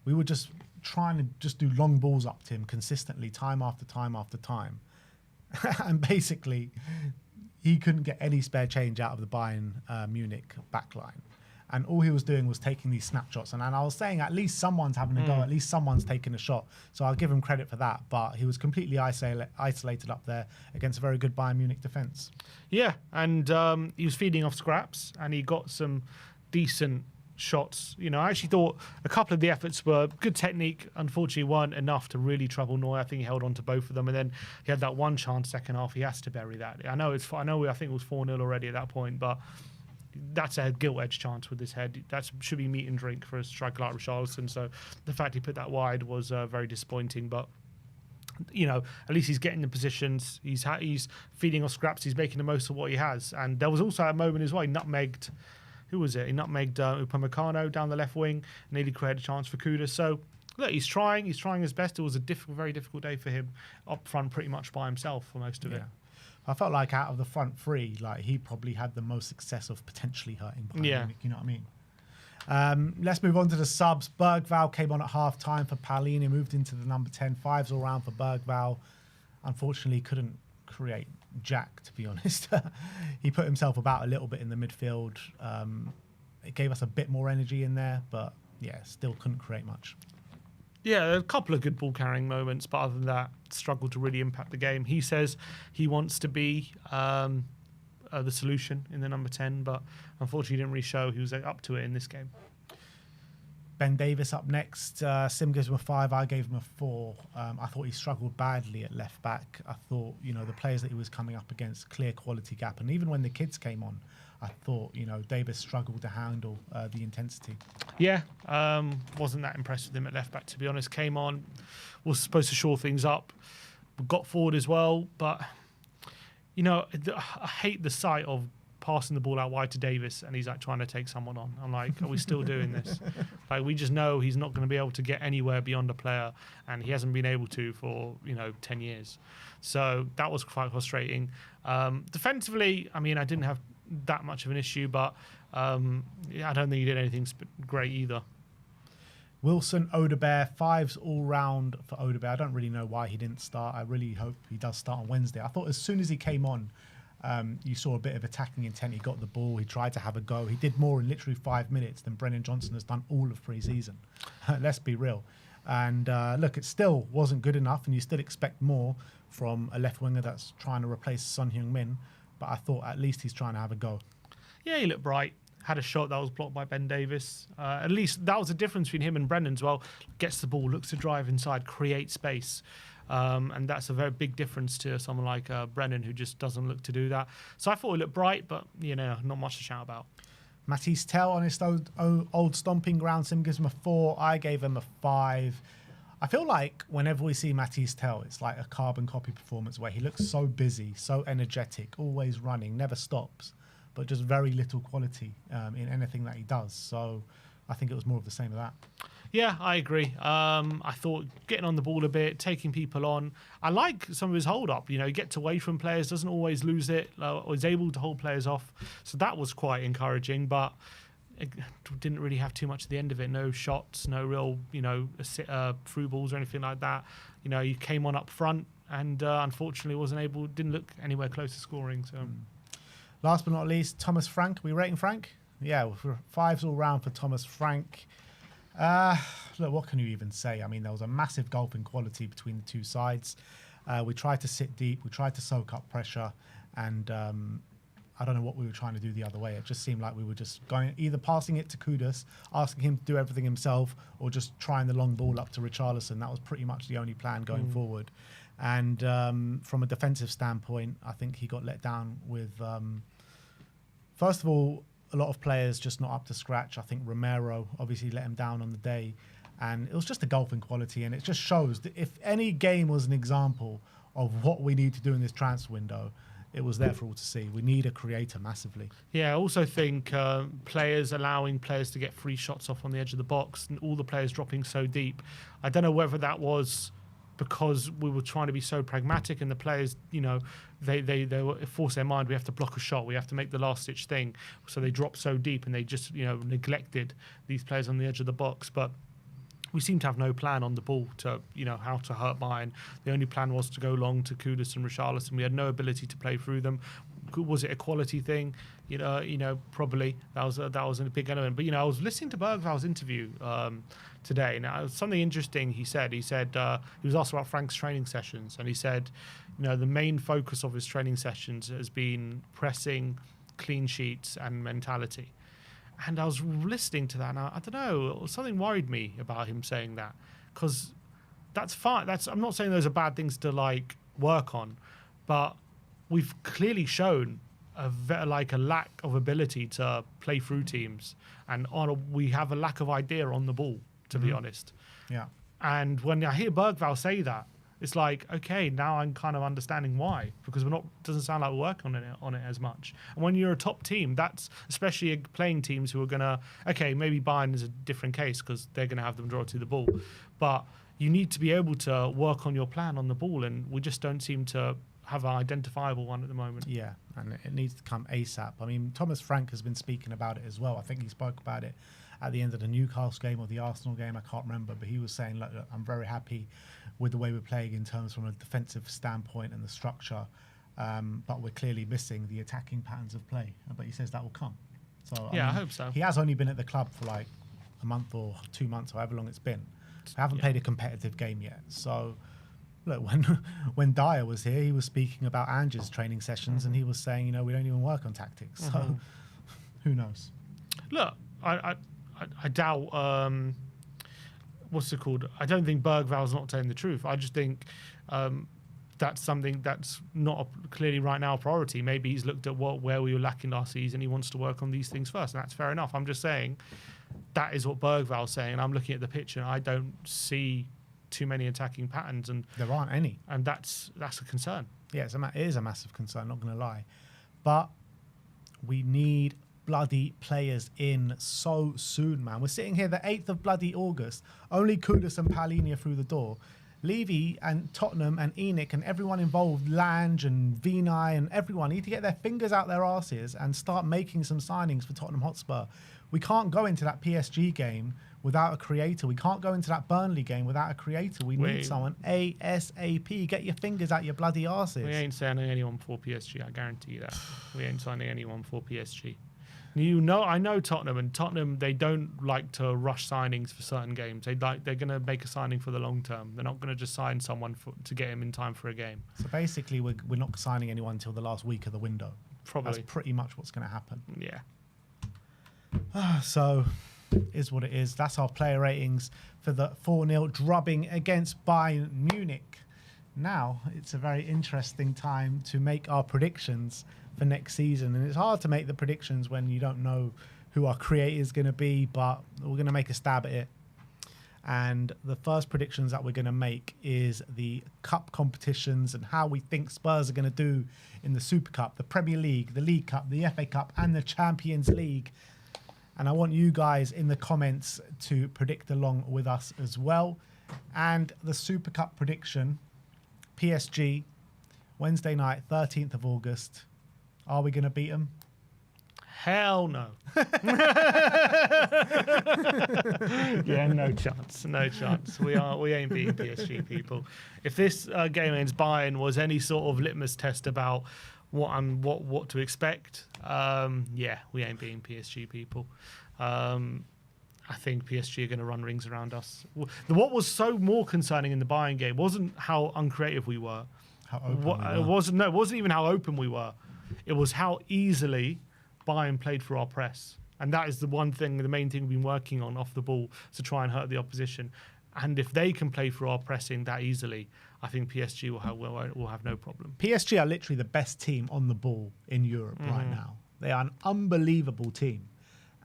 We were just trying to just do long balls up to him consistently, time after time after time. And basically, he couldn't get any spare change out of the Bayern Munich backline. And all he was doing was taking these snapshots. And I was saying at least someone's having a go, at least someone's taking a shot. So I'll give him credit for that. But he was completely isolated up there against a very good Bayern Munich defence. Yeah, and he was feeding off scraps, and he got some decent shots. You know, I actually thought a couple of the efforts were good technique. Unfortunately, weren't enough to really trouble Neuer. I think he held on to both of them, and then he had that one chance second half. He has to bury that. I think it was 4-0 already at that point, but that's a gilt-edged chance with his head. That should be meat and drink for a striker like Richarlison. So the fact he put that wide was very disappointing. But you know, at least he's getting the positions. He's feeding off scraps. He's making the most of what he has. And there was also a moment as well. He nutmegged. Who was it? He nutmegged Upamecano down the left wing. Nearly created a chance for Kudas. So look, he's trying. He's trying his best. It was a very difficult day for him up front, pretty much by himself for most of it. I felt like out of the front three, like he probably had the most success of potentially hurting Bayern Munich, you know what I mean? Let's move on to the subs. Bergvall came on at half time for Paulini, moved into the number 10. Fives all round for Bergvall. Unfortunately, couldn't create jack, to be honest. He put himself about a little bit in the midfield. It gave us a bit more energy in there, but yeah, still couldn't create much. Yeah, a couple of good ball carrying moments, but other than that, struggled to really impact the game. He says he wants to be the solution in the number 10, but unfortunately he didn't really show he was up to it in this game. Ben Davis up next. Sim gives him a 5. I gave him a 4. I thought he struggled badly at left back. I thought, you know, the players that he was coming up against, clear quality gap. And even when the kids came on, I thought, you know, Davis struggled to handle the intensity. Yeah, wasn't that impressed with him at left back, to be honest. Came on, was supposed to shore things up, got forward as well. But, you know, I hate the sight of passing the ball out wide to Davis and he's like trying to take someone on. I'm like, are we still doing this? Like, we just know he's not going to be able to get anywhere beyond a player, and he hasn't been able to for 10 years. So that was quite frustrating. Defensively, I mean, I didn't have that much of an issue, but I don't think he did anything great either. Wilson, Odebear, 5s all round for Odebear. I don't really know why he didn't start. I really hope he does start on Wednesday. I thought as soon as he came on, you saw a bit of attacking intent. He got the ball. He tried to have a go. He did more in literally 5 minutes than Brennan Johnson has done all of pre-season. Let's be real. And look, it still wasn't good enough, and you still expect more from a left winger that's trying to replace Son Heung-min. But I thought at least he's trying to have a go. Yeah, he looked bright. Had a shot that was blocked by Ben Davis. At least that was the difference between him and Brendan as well. Gets the ball, looks to drive inside, create space. And that's a very big difference to someone like Brennan, who just doesn't look to do that. So I thought he looked bright, but, not much to shout about. Matisse Tell on his old stomping ground. Sim gives him a 4. I gave him a 5. I feel like whenever we see Matisse Tell, it's like a carbon copy performance where he looks so busy, so energetic, always running, never stops, but just very little quality in anything that he does. So I think it was more of the same of that. Yeah, I agree. I thought getting on the ball a bit, taking people on. I like some of his hold-up. He gets away from players, doesn't always lose it, is able to hold players off. So that was quite encouraging, but it didn't really have too much at the end of it. No shots, no real, through balls or anything like that. He came on up front and unfortunately didn't look anywhere close to scoring. So, last but not least, Thomas Frank. Are we rating Frank? Yeah, 5s all round for Thomas Frank. Look, what can you even say? I mean, there was a massive gulf in quality between the two sides. We tried to sit deep, we tried to soak up pressure, and I don't know what we were trying to do the other way. It just seemed like we were just going, either passing it to Kudas, asking him to do everything himself, or just trying the long ball up to Richarlison. That was pretty much the only plan going forward. And from a defensive standpoint, I think he got let down with, first of all, a lot of players just not up to scratch. I think Romero obviously let him down on the day. And it was just a gulf in quality. And it just shows that if any game was an example of what we need to do in this transfer window, it was there for all to see. We need a creator massively. Yeah, I also think allowing players to get free shots off on the edge of the box and all the players dropping so deep. I don't know whether that was because we were trying to be so pragmatic and the players, they were forced their mind, we have to block a shot, we have to make the last-ditch thing. So they dropped so deep and they just, neglected these players on the edge of the box. But we seem to have no plan on the ball to, how to hurt Bayern. The only plan was to go long to Kudus and Richarlison. We had no ability to play through them. Was it a quality thing? Probably that was a big element. But I was listening to Bergval's interview today. Now, something interesting he said. He was asked about Frank's training sessions, and he said, the main focus of his training sessions has been pressing, clean sheets, and mentality. And I was listening to that, and I don't know, something worried me about him saying that, because that's fine. I'm not saying those are bad things to work on, but we've clearly shown a lack of ability to play through teams, and we have a lack of idea on the ball, to be honest. Yeah. And when I hear Bergval say that, it's okay, now I'm kind of understanding why, because doesn't sound like we're working on it as much. And when you're a top team, that's especially playing teams who are gonna, maybe Bayern is a different case because they're gonna have the majority of the ball, but you need to be able to work on your plan on the ball, and we just don't seem to have an identifiable one at the moment. Yeah, and it needs to come ASAP. I mean, Thomas Frank has been speaking about it as well. I think he spoke about it at the end of the Newcastle game or the Arsenal game, I can't remember, but he was saying, look, I'm very happy with the way we're playing in terms from a defensive standpoint and the structure, but we're clearly missing the attacking patterns of play. But he says that will come. So I hope so. He has only been at the club for a month or 2 months, or however long it's been. We haven't played a competitive game yet. So look, when Dyer was here, he was speaking about Ange's training sessions, and he was saying, we don't even work on tactics. So who knows? Look, I doubt. What's it called? I don't think Bergval's not telling the truth. I just think that's something that's not clearly right now a priority. Maybe he's looked at where we were lacking last season. He wants to work on these things first, and that's fair enough. I'm just saying that is what Bergval's saying, and I'm looking at the pitch, and I don't see too many attacking patterns, and there aren't any, and that's a concern. Yeah, it is a massive concern. Not going to lie, but we need bloody players in so soon, man. We're sitting here the 8th of bloody August. Only Kudus and Palhinha through the door. Levy and Tottenham and Enoch and everyone involved, Lange and Vinay and everyone need to get their fingers out their arses and start making some signings for Tottenham Hotspur. We can't go into that PSG game without a creator. We can't go into that Burnley game without a creator. We need someone ASAP. Get your fingers out your bloody arses. We ain't signing anyone for PSG, I guarantee you that. We ain't signing anyone for PSG. I know Tottenham, and Tottenham, they don't like to rush signings for certain games. They're going to make a signing for the long term. They're not going to just sign someone to get him in time for a game. So basically, we're not signing anyone until the last week of the window. Probably. That's pretty much what's going to happen. Yeah. So, is what it is. That's our player ratings for the 4-0 drubbing against Bayern Munich. Now, it's a very interesting time to make our predictions for next season, and it's hard to make the predictions when you don't know who our creator is going to be, but we're going to make a stab at it. And the first predictions that we're going to make is the cup competitions and how we think Spurs are going to do in the Super Cup, the Premier League, the League Cup, the FA Cup, and the Champions League. And I want you guys in the comments to predict along with us as well. And the Super Cup prediction, PSG, Wednesday night, 13th of August. Are we going to beat them? Hell no. Yeah, no chance. No chance. We ain't beating PSG, people. If this game against Bayern was any sort of litmus test about what to expect, we ain't beating PSG, people. I think PSG are going to run rings around us. What was so more concerning in the Bayern game wasn't how uncreative we were. How open we were. It wasn't even how open we were. It was how easily Bayern played through our press. And that is the main thing we've been working on off the ball to try and hurt the opposition. And if they can play through our pressing that easily, I think PSG will have no problem. PSG are literally the best team on the ball in Europe right now. They are an unbelievable team.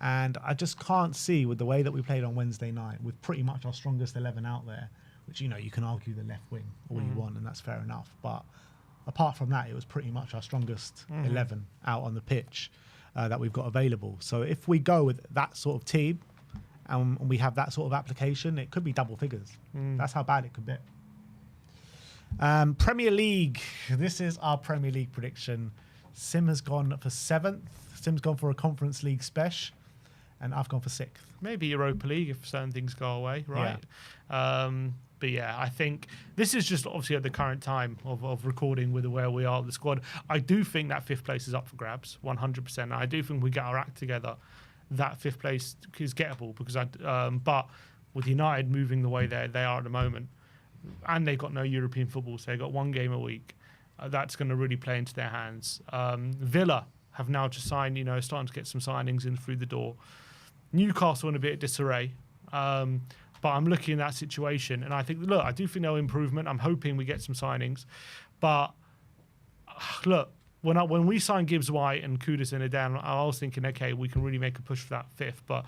And I just can't see, with the way that we played on Wednesday night, with pretty much our strongest 11 out there, which, you can argue the left wing all you want, and that's fair enough. But apart from that, it was pretty much our strongest 11 out on the pitch that we've got available. So if we go with that sort of team and we have that sort of application, it could be double figures. That's how bad it could be. Premier League. This is our Premier League prediction. Sim has gone for 7th. Sim's gone for a Conference League special. and I've gone for 6th. Maybe Europa League if certain things go away, right? But yeah, I think this is just obviously at the current time of recording with where we are with the squad. I do think that 5th place is up for grabs, 100%. I do think we get our act together. That 5th place is gettable because but with United moving the way they are at the moment, and they've got no European football, so they've got 1 game a week. That's going to really play into their hands. Villa have now just signed, starting to get some signings in through the door. Newcastle in a bit of disarray. But I'm looking at that situation, and I think, look, I do think there'll improvement. I'm hoping we get some signings. But, look, when we signed Gibbs White and Kudus in down, I was thinking, okay, we can really make a push for that 5th. But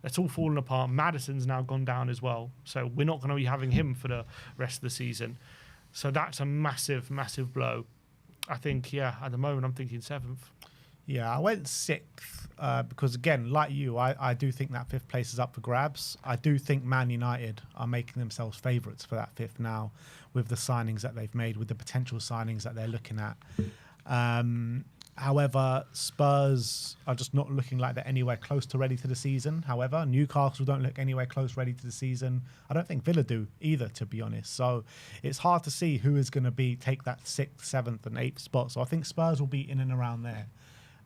it's all fallen apart. Madison's now gone down as well. So we're not going to be having him for the rest of the season. So that's a massive, massive blow. I think, at the moment, I'm thinking 7th. Yeah, I went 6th because, again, like you, I do think that 5th place is up for grabs. I do think Man United are making themselves favourites for that 5th now with the signings that they've made, with the potential signings that they're looking at. However, Spurs are just not looking like they're anywhere close to ready to the season. However, Newcastle don't look anywhere close ready to the season. I don't think Villa do either, to be honest. So it's hard to see who is going to take that 6th, 7th and 8th spot. So I think Spurs will be in and around there.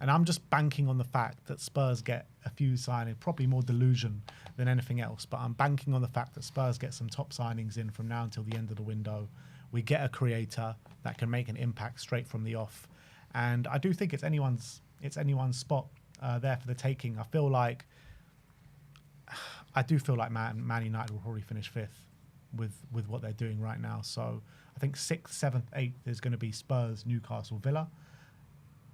And I'm just banking on the fact that Spurs get a few signings, probably more delusion than anything else. But I'm banking on the fact that Spurs get some top signings in from now until the end of the window. We get a creator that can make an impact straight from the off. And I do think it's anyone's spot there for the taking. I do feel like Man United will probably finish 5th with what they're doing right now. So I think 6th, 7th, 8th is going to be Spurs, Newcastle, Villa.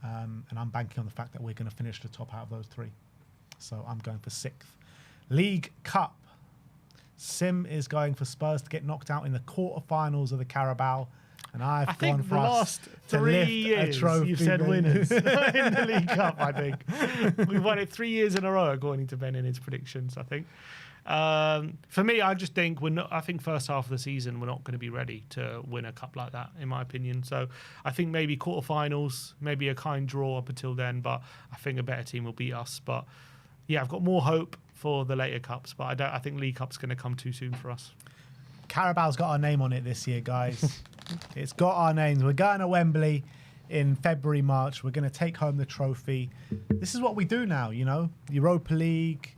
And I'm banking on the fact that we're going to finish the top out of those 3. So I'm going for 6th. League Cup. Sim is going for Spurs to get knocked out in the quarterfinals of the Carabao. And I've gone for us to lift a trophy. You've said winners in the League Cup, I think. We've won it 3 years in a row, according to Ben in his predictions, I think. For me, I just think I think first half of the season we're not going to be ready to win a cup like that, in my opinion. So I think maybe quarterfinals, maybe a kind draw up until then, but I think a better team will beat us. But yeah, I've got more hope for the later cups, but I think League Cup's going to come too soon for us. Carabao's got our name on it this year, guys. It's got our names. We're going to Wembley in February, March. We're going to take home the trophy. This is what we do now, Europa League,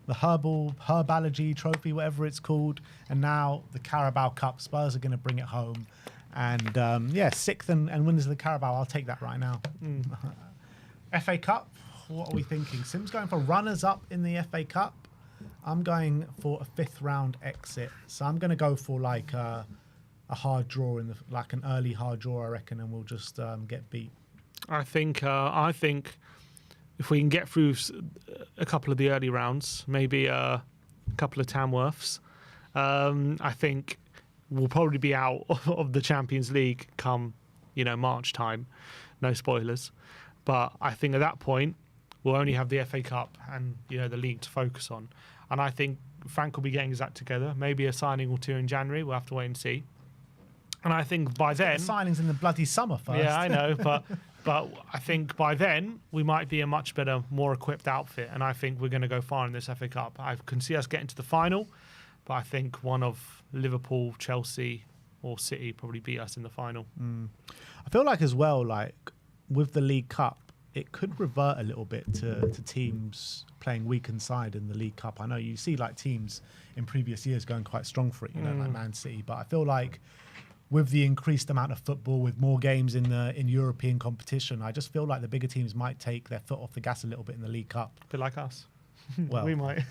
the Herbology Trophy, whatever it's called, and now the Carabao Cup. Spurs are going to bring it home. And 6th and winners of the Carabao, I'll take that right now. FA Cup, what are we thinking? Sim's going for runners-up in the FA Cup. I'm going for a 5th round exit. So I'm going to go for like a hard draw, like an early hard draw, I reckon, and we'll just get beat. I think if we can get through a couple of the early rounds, maybe a couple of Tamworths, I think we'll probably be out of the Champions League come, March time. No spoilers. But I think at that point, we'll only have the FA Cup and, the league to focus on. And I think Frank will be getting his act together. Maybe a signing or 2 in January. We'll have to wait and see. And I think by then... signings in the bloody summer first. Yeah, I know, but I think by then we might be a much better, more equipped outfit, and I think we're going to go far in this FA Cup. I can see us getting to the final, but I think one of Liverpool, Chelsea, or City probably beat us in the final. I feel like as well, with the League Cup, it could revert a little bit to teams playing weakened side in the League Cup. I know you see teams in previous years going quite strong for it, like Man City, but I feel like with the increased amount of football, with more games in European competition, I just feel like the bigger teams might take their foot off the gas a little bit in the League Cup. A bit like us. Well, we might.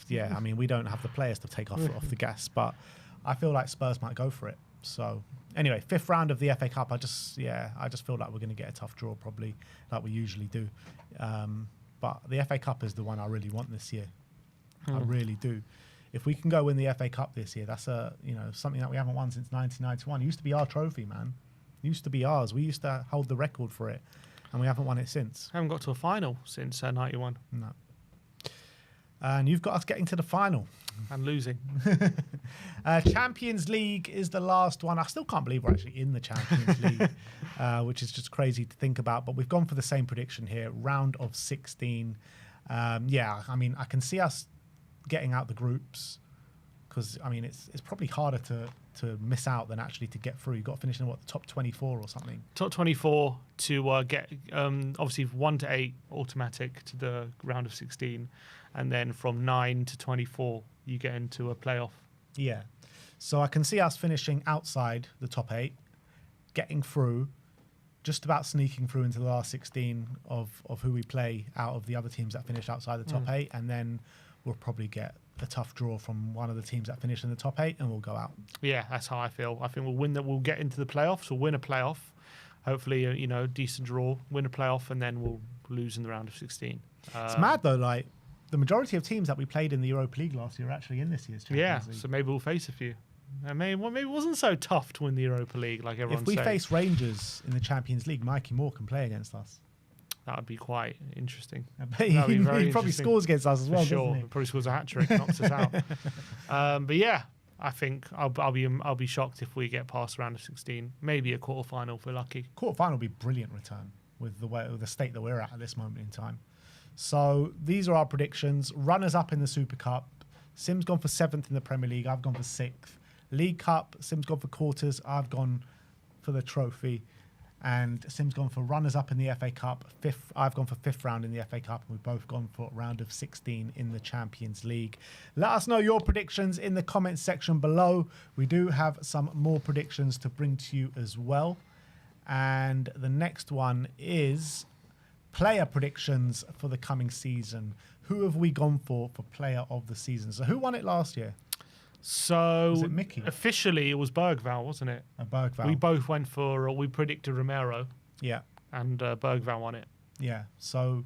We don't have the players to take our foot off the gas, but I feel like Spurs might go for it. So anyway, 5th round of the FA Cup. I just feel like we're going to get a tough draw, probably like we usually do. But the FA Cup is the one I really want this year. I really do. If we can go win the FA Cup this year, that's something that we haven't won since 1991. It used to be our trophy, man. It used to be ours. We used to hold the record for it, and we haven't won it since. Haven't got to a final since 91. No. And you've got us getting to the final. And losing. Champions League is the last one. I still can't believe we're actually in the Champions League, which is just crazy to think about. But we've gone for the same prediction here. Round of 16. Yeah, I mean, I can see us getting out the groups because, I mean, it's probably harder to miss out than actually to get through. You've got to finish in, the top 24 or something? Top 24 to get, obviously, 1 to 8 automatic to the round of 16. And then from 9 to 24, you get into a playoff. Yeah. So I can see us finishing outside the top 8, getting through, just about sneaking through into the last 16 of who we play out of the other teams that finish outside the top 8. And then we'll probably get a tough draw from one of the teams that finish in the top 8 and we'll go out. Yeah, that's how I feel. I think we'll win that. We'll get into the playoffs. We'll win a playoff. Hopefully, a decent draw, win a playoff, and then we'll lose in the round of 16. It's mad though, like the majority of teams that we played in the Europa League last year are actually in this year's Champions League. So maybe we'll face a few. Maybe it wasn't so tough to win the Europa League like everyone said. If we said. face Rangers in the Champions League, Mikey Moore can play against us. That would be quite interesting. He probably scores against us as well. Sure, he probably scores a hat trick, knocks us out. But yeah, I think I'll be shocked if we get past round of 16. Maybe a quarterfinal if we're lucky. Quarterfinal would be a brilliant return with the state that we're at this moment in time. So these are our predictions. Runners up in the Super Cup. Sim's gone for 7th in the Premier League. I've gone for 6th. League Cup. Sim's gone for quarters. I've gone for the trophy. And Sim's gone for runners up in the FA Cup. I've gone for 5th round in the FA Cup. And we've both gone for round of 16 in the Champions League. Let us know your predictions in the comments section below. We do have some more predictions to bring to you as well. And the next one is player predictions for the coming season. Who have we gone for player of the season? So who won it last year? So was it Mickey? Officially, it was Bergvall, wasn't it? Bergvall. We both went for, we predicted Romero. Yeah. And Bergvall won it. Yeah. So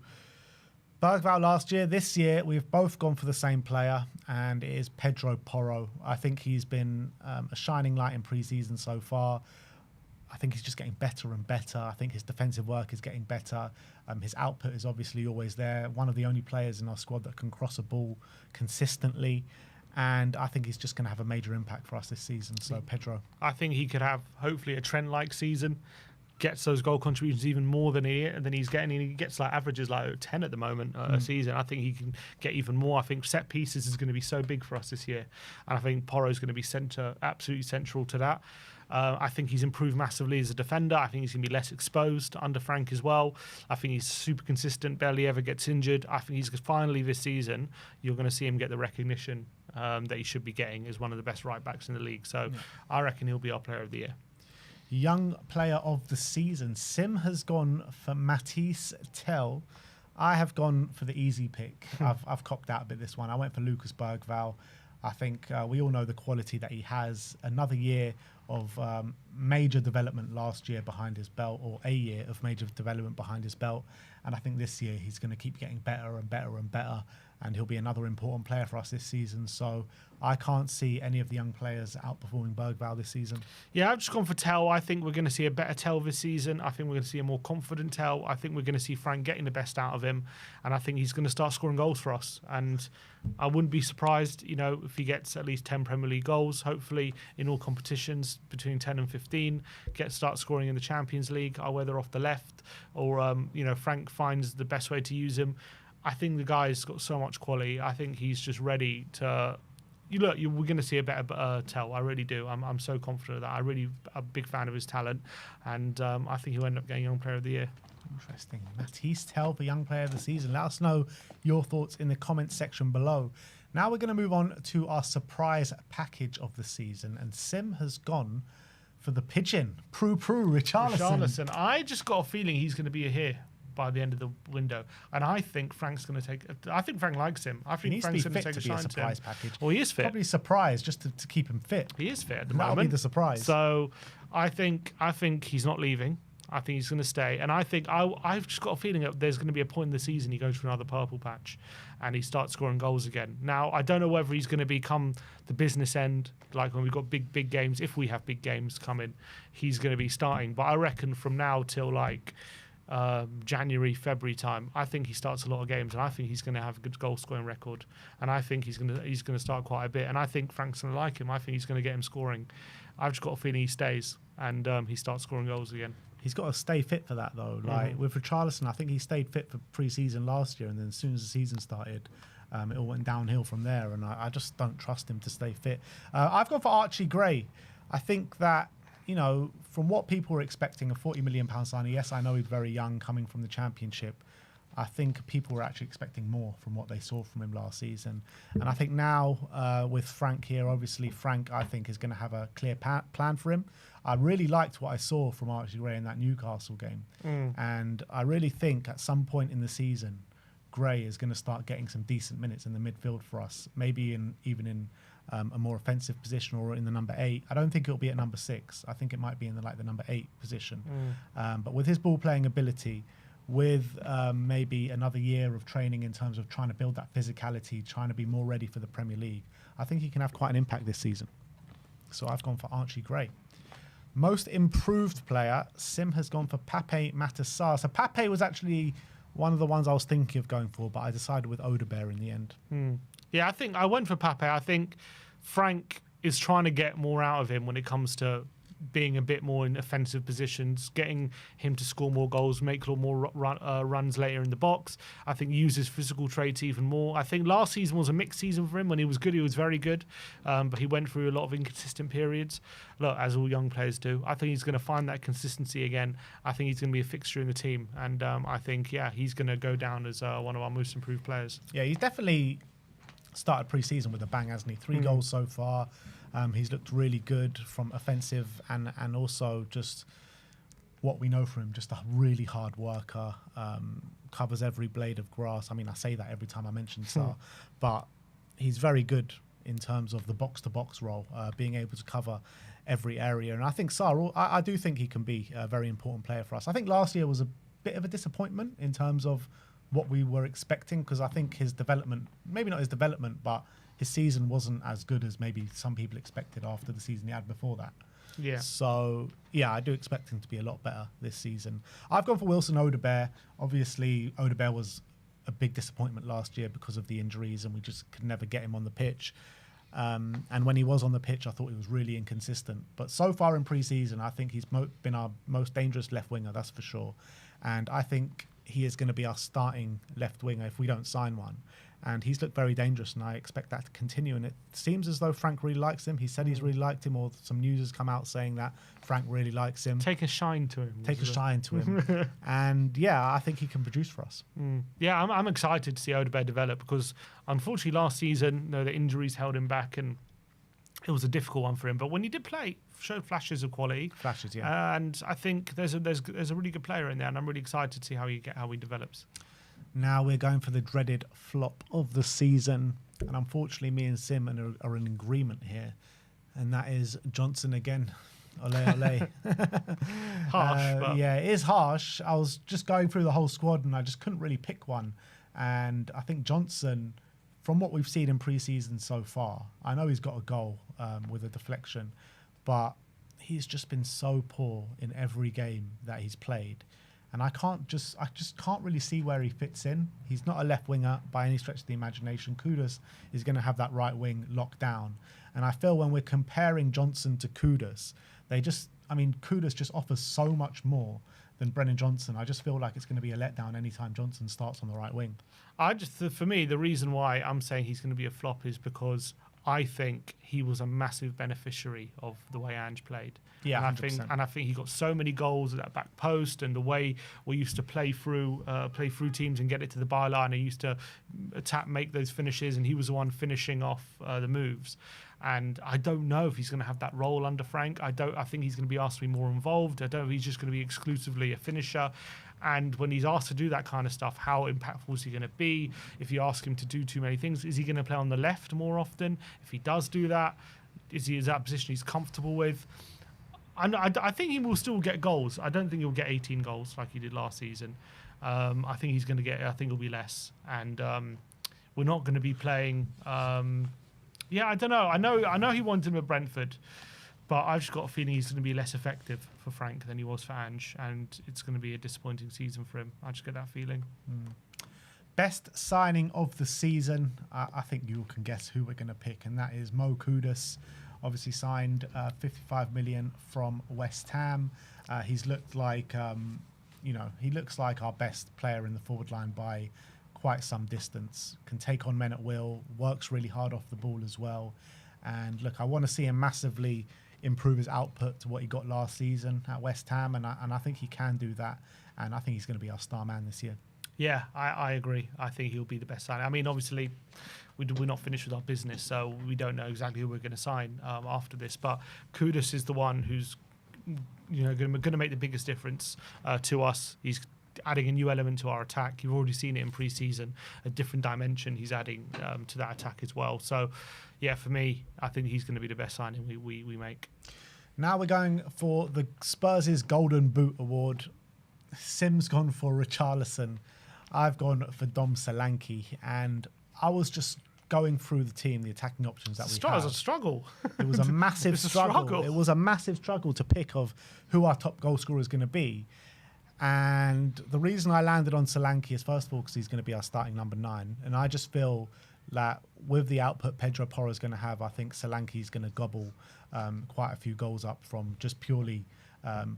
Bergvall last year. This year, we've both gone for the same player, and it is Pedro Porro. I think he's been a shining light in pre-season so far. I think he's just getting better and better. I think his defensive work is getting better. His output is obviously always there. One of the only players in our squad that can cross a ball consistently. And I think he's just going to have a major impact for us this season. So, Pedro. I think he could have, hopefully, a Trent-like season. Gets those goal contributions even more than he's getting. He gets averages 10 at the moment a season. I think he can get even more. I think set pieces is going to be so big for us this year. And I think Porro is going to be absolutely central to that. I think he's improved massively as a defender. I think he's going to be less exposed under Frank as well. I think he's super consistent, barely ever gets injured. I think he's finally this season, you're going to see him get the recognition that he should be getting as one of the best right backs in the league. So I reckon he'll be our player of the year. Young player of the season. Sim has gone for Matisse Tell. I have gone for the easy pick. I've copped out a bit this one. I went for Lucas Bergvall. I think we all know the quality that he has. Another year of major development last year behind his belt, or a year of major development behind his belt. And I think this year he's going to keep getting better and better and better. And he'll be another important player for us this season. So I can't see any of the young players outperforming Bergvall this season. Yeah, I've just gone for Tell. I think we're going to see a better Tell this season. I think we're going to see a more confident Tell. I think we're going to see Frank getting the best out of him. And I think he's going to start scoring goals for us. And I wouldn't be surprised, if he gets at least 10 Premier League goals, hopefully in all competitions between 10 and 15, start scoring in the Champions League, whether off the left or, Frank finds the best way to use him. I think the guy's got so much quality. I think he's just ready to... we're going to see a better Tell. I really do. I'm so confident of that. I'm a big fan of his talent. And I think he'll end up getting Young Player of the Year. Interesting. Matisse Tell for Young Player of the Season. Let us know your thoughts in the comments section below. Now we're going to move on to our surprise package of the season. And Sim has gone for the pigeon. Richarlison. I just got a feeling he's going to be here by the end of the window, and I think Frank's going to take. I think Frank likes him. I think Frank's going to take a shine to him. Package. Well, he is fit. Probably surprised just to keep him fit. He is fit at the moment. That'll be the surprise. So I think he's not leaving. I think he's going to stay, and I think I've just got a feeling that there's going to be a point in the season he goes for another purple patch, and he starts scoring goals again. Now I don't know whether he's going to become the business end, like when we've got big games. If we have big games coming, he's going to be starting. But I reckon from now till January, February time, I think he starts a lot of games, and I think he's going to have a good goal scoring record, and I think he's going to start quite a bit, and I think Frank's going to like him. I think he's going to get him scoring. I've just got a feeling he stays and he starts scoring goals again. He's got to stay fit for that, though. Like with Richarlison, I think he stayed fit for pre-season last year, and then as soon as the season started, it all went downhill from there. And I just don't trust him to stay fit. I've gone for Archie Gray. I think that, you know, from what people were expecting, a £40 million signing. Yes, I know he's very young, coming from the Championship. I think people were actually expecting more from what they saw from him last season. And I think now with Frank here, obviously Frank, I think, is going to have a clear plan for him. I really liked what I saw from Archie Gray in that Newcastle game. And I really think at some point in the season, Gray is going to start getting some decent minutes in the midfield for us, maybe even in a more offensive position or in the number 8. I don't think it'll be at number 6. I think it might be in the number 8 position. But with his ball playing ability, with maybe another year of training in terms of trying to build that physicality, trying to be more ready for the Premier League, I think he can have quite an impact this season. So I've gone for Archie Gray. Most improved player, Sim has gone for Pape Matar Sarr. So Pape was actually one of the ones I was thinking of going for, but I decided with Odegaard in the end. Yeah, I think I went for Pape. I think Frank is trying to get more out of him when it comes to being a bit more in offensive positions, getting him to score more goals, make more runs later in the box. I think use his physical traits even more. I think last season was a mixed season for him. When he was good, he was very good, but he went through a lot of inconsistent periods. Look, as all young players do, I think he's going to find that consistency again. I think he's going to be a fixture in the team, and I think, yeah, he's going to go down as one of our most improved players. Yeah, he's definitely started pre-season with a bang, hasn't he? 3 goals so far. He's looked really good from offensive and also just what we know from him, just a really hard worker, covers every blade of grass. I mean, I say that every time I mention Sarr, but he's very good in terms of the box-to-box role, being able to cover every area. And I think Sarr, I do think he can be a very important player for us. I think last year was a bit of a disappointment in terms of what we were expecting, because I think his development, maybe not his development, but his season wasn't as good as maybe some people expected after the season he had before that. Yeah. So, yeah, I do expect him to be a lot better this season. I've gone for Wilson Odegaard. Obviously, Odegaard was a big disappointment last year because of the injuries, and we just could never get him on the pitch. And when he was on the pitch, I thought he was really inconsistent. But so far in pre-season, I think he's been our most dangerous left winger, that's for sure. And I think he is going to be our starting left winger if we don't sign one. And he's looked very dangerous, and I expect that to continue. And it seems as though Frank really likes him. He said he's really liked him, or some news has come out saying that Frank really likes him. Take a shine to him. Take a shine to him. And, yeah, I think he can produce for us. Yeah, I'm excited to see Odegaard develop, because unfortunately last season, the injuries held him back, and it was a difficult one for him. But when he did play, showed flashes of quality. Flashes, yeah. And I think there's a really good player in there, and I'm really excited to see how he develops. Now we're going for the dreaded flop of the season. And unfortunately, me and Sim are in agreement here. And that is Johnson again. Ole, ole. Harsh. But yeah, it is harsh. I was just going through the whole squad and I just couldn't really pick one. And I think Johnson, from what we've seen in pre-season so far, I know he's got a goal with a deflection, but he's just been so poor in every game that he's played. And I just can't really see where he fits in. He's not a left winger by any stretch of the imagination. Kudus is going to have that right wing locked down. And I feel when we're comparing Johnson to Kudus, Kudus just offers so much more than Brennan Johnson. I just feel like it's going to be a letdown anytime Johnson starts on the right wing. For me, the reason why I'm saying he's going to be a flop is because I think he was a massive beneficiary of the way Ange played. Yeah, and I think he got so many goals at that back post, and the way we used to play through teams and get it to the byline, and used to make those finishes, and he was the one finishing off the moves. And I don't know if he's going to have that role under Frank. I think he's going to be asked to be more involved. I don't know if he's just going to be exclusively a finisher. And when he's asked to do that kind of stuff, how impactful is he going to be? If you ask him to do too many things, is he going to play on the left more often? If he does do that, is that a position he's comfortable with? I think he will still get goals. I don't think he'll get 18 goals like he did last season. I think he's going to get. I think it'll be less, and we're not going to be playing. I don't know. I know he wanted him at Brentford, but I've just got a feeling he's going to be less effective for Frank than he was for Ange, and it's going to be a disappointing season for him. I just get that feeling. Best signing of the season, I think you can guess who we're going to pick, and that is Mo Kudus. obviously signed 55 million from West Ham. He's looked like, he looks like our best player in the forward line by quite some distance. Can take on men at will, works really hard off the ball as well. And look, I want to see him massively improve his output to what he got last season at West Ham, and I think he can do that. And I think he's going to be our star man this year. Yeah, I agree. I think he'll be the best signing. I mean, obviously, we're not finished with our business, so we don't know exactly who we're going to sign after this. But Kudus is the one who's, going to make the biggest difference to us. He's adding a new element to our attack. You've already seen it in pre-season, a different dimension he's adding to that attack as well. So, yeah, for me, I think he's going to be the best signing we make. Now we're going for the Spurs' Golden Boot Award. Sim's gone for Richarlison. I've gone for Dom Solanke, and I was just going through the team, the attacking options that we have. It was a struggle. It was a massive struggle. It was a massive struggle to pick of who our top goal scorer is going to be. And the reason I landed on Solanke is, first of all, because he's going to be our starting number 9. And I just feel that with the output Pedro Porro is going to have, I think Solanke is going to gobble quite a few goals up from just purely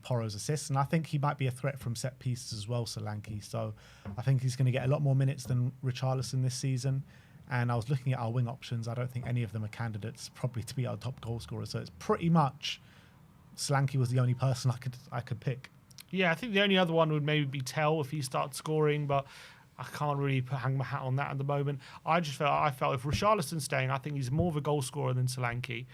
Porro's assists. And I think he might be a threat from set pieces as well, Solanke. So I think he's going to get a lot more minutes than Richarlison this season. And I was looking at our wing options. I don't think any of them are candidates probably to be our top goal scorer. So it's pretty much Solanke was the only person I could pick. Yeah, I think the only other one would maybe be Tell if he starts scoring, but I can't really hang my hat on that at the moment. I felt if Richarlison's staying, I think he's more of a goal scorer than Solanke.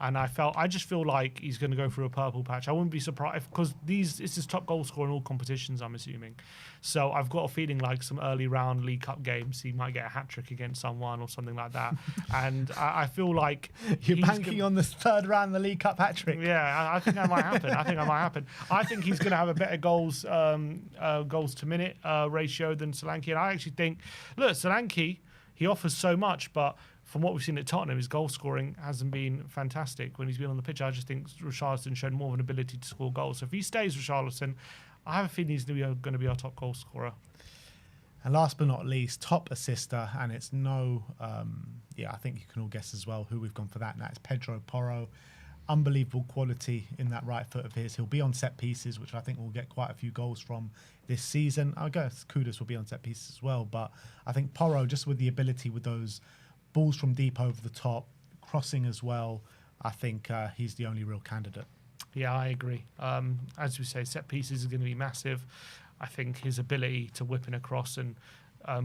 And I just feel like he's going to go through a purple patch. I wouldn't be surprised because it's his top goal scorer in all competitions, I'm assuming. So I've got a feeling like some early round League Cup games, he might get a hat-trick against someone or something like that. And I feel like... You're banking on the third round of the League Cup hat-trick. Yeah, I think that might happen. I think he's going to have a better goals to minute ratio than Solanke. And I actually think, look, Solanke, he offers so much, but... From what we've seen at Tottenham, his goal scoring hasn't been fantastic when he's been on the pitch. I just think Richarlison showed more of an ability to score goals. So if he stays Richarlison, I have a feeling he's going to be our top goal scorer. And last but not least, top assister, and it's I think you can all guess as well who we've gone for that, and that's Pedro Porro. Unbelievable quality in that right foot of his. He'll be on set pieces, which I think we'll get quite a few goals from this season. I guess Kudus will be on set pieces as well, but I think Porro, just with the ability with those balls from deep over the top, crossing as well, I think he's the only real candidate. Yeah, I agree. As we say, set pieces is going to be massive. I think his ability to whip in across and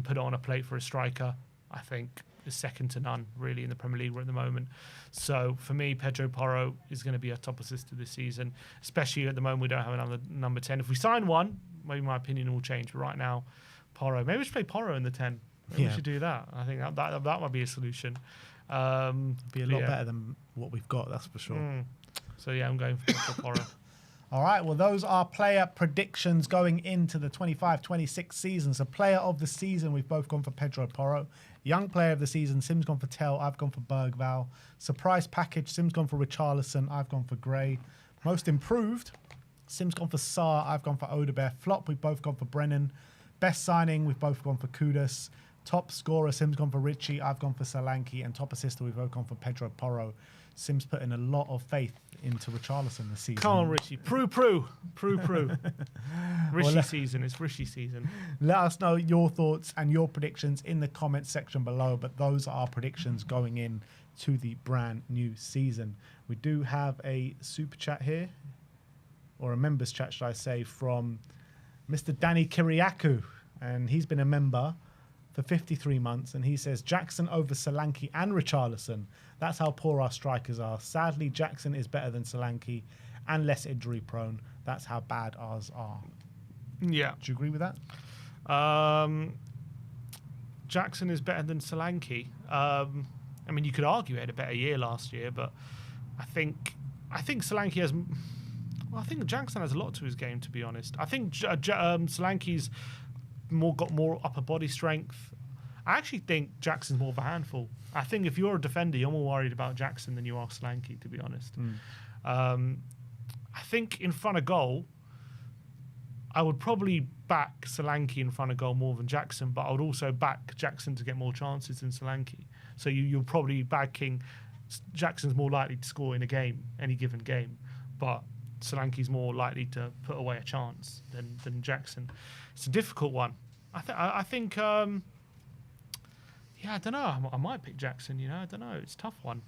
put it on a plate for a striker, I think is second to none, really, in the Premier League at the moment. So for me, Pedro Porro is going to be our top assister this season, especially at the moment we don't have another number 10. If we sign one, maybe my opinion will change. But right now, Porro. Maybe we should play Porro in the 10. Maybe we should do that. I think that might be a solution. Be a lot better than what we've got, that's for sure. So yeah, I'm going for Porro. All right, well, those are player predictions going into the 25-26 season. So player of the season, we've both gone for Pedro Porro. Young player of the season, Sim's gone for Tell, I've gone for Bergvall. Surprise package, Sim's gone for Richarlison, I've gone for Gray. Most improved, Sim's gone for Sarr, I've gone for Odebear. Flop, we've both gone for Brennan. Best signing, we've both gone for Kudus. Top scorer, Sim's gone for Richie, I've gone for Solanke, and top assister, we've both gone for Pedro Porro. Sim's put in a lot of faith into Richarlison this season. Come on, Richie. Prue. Richie season. It's Richie season. Let us know your thoughts and your predictions in the comments section below, but those are our predictions going in to the brand new season. We do have a super chat here, or a members chat, should I say, from Mr. Danny Kiriakou, and he's been a member for 53 months, and he says Jackson over Solanke and Richarlison. That's how poor our strikers are. Sadly, Jackson is better than Solanke and less injury prone. That's how bad ours are. Yeah. Do you agree with that? Jackson is better than Solanke. I mean, you could argue he had a better year last year, but I think Solanke has... Well, I think Jackson has a lot to his game, to be honest. I think Solanke's got more upper body strength. I actually think Jackson's more of a handful. I think if you're a defender, you're more worried about Jackson than you are Solanke, to be honest. I think in front of goal, I would probably back Solanke in front of goal more than Jackson, but I would also back Jackson to get more chances than Solanke. So you're probably backing Jackson's more likely to score in a game, any given game, but Solanke's more likely to put away a chance than Jackson. It's a difficult one. I think. Yeah, I don't know. I might pick Jackson. I don't know. It's a tough one.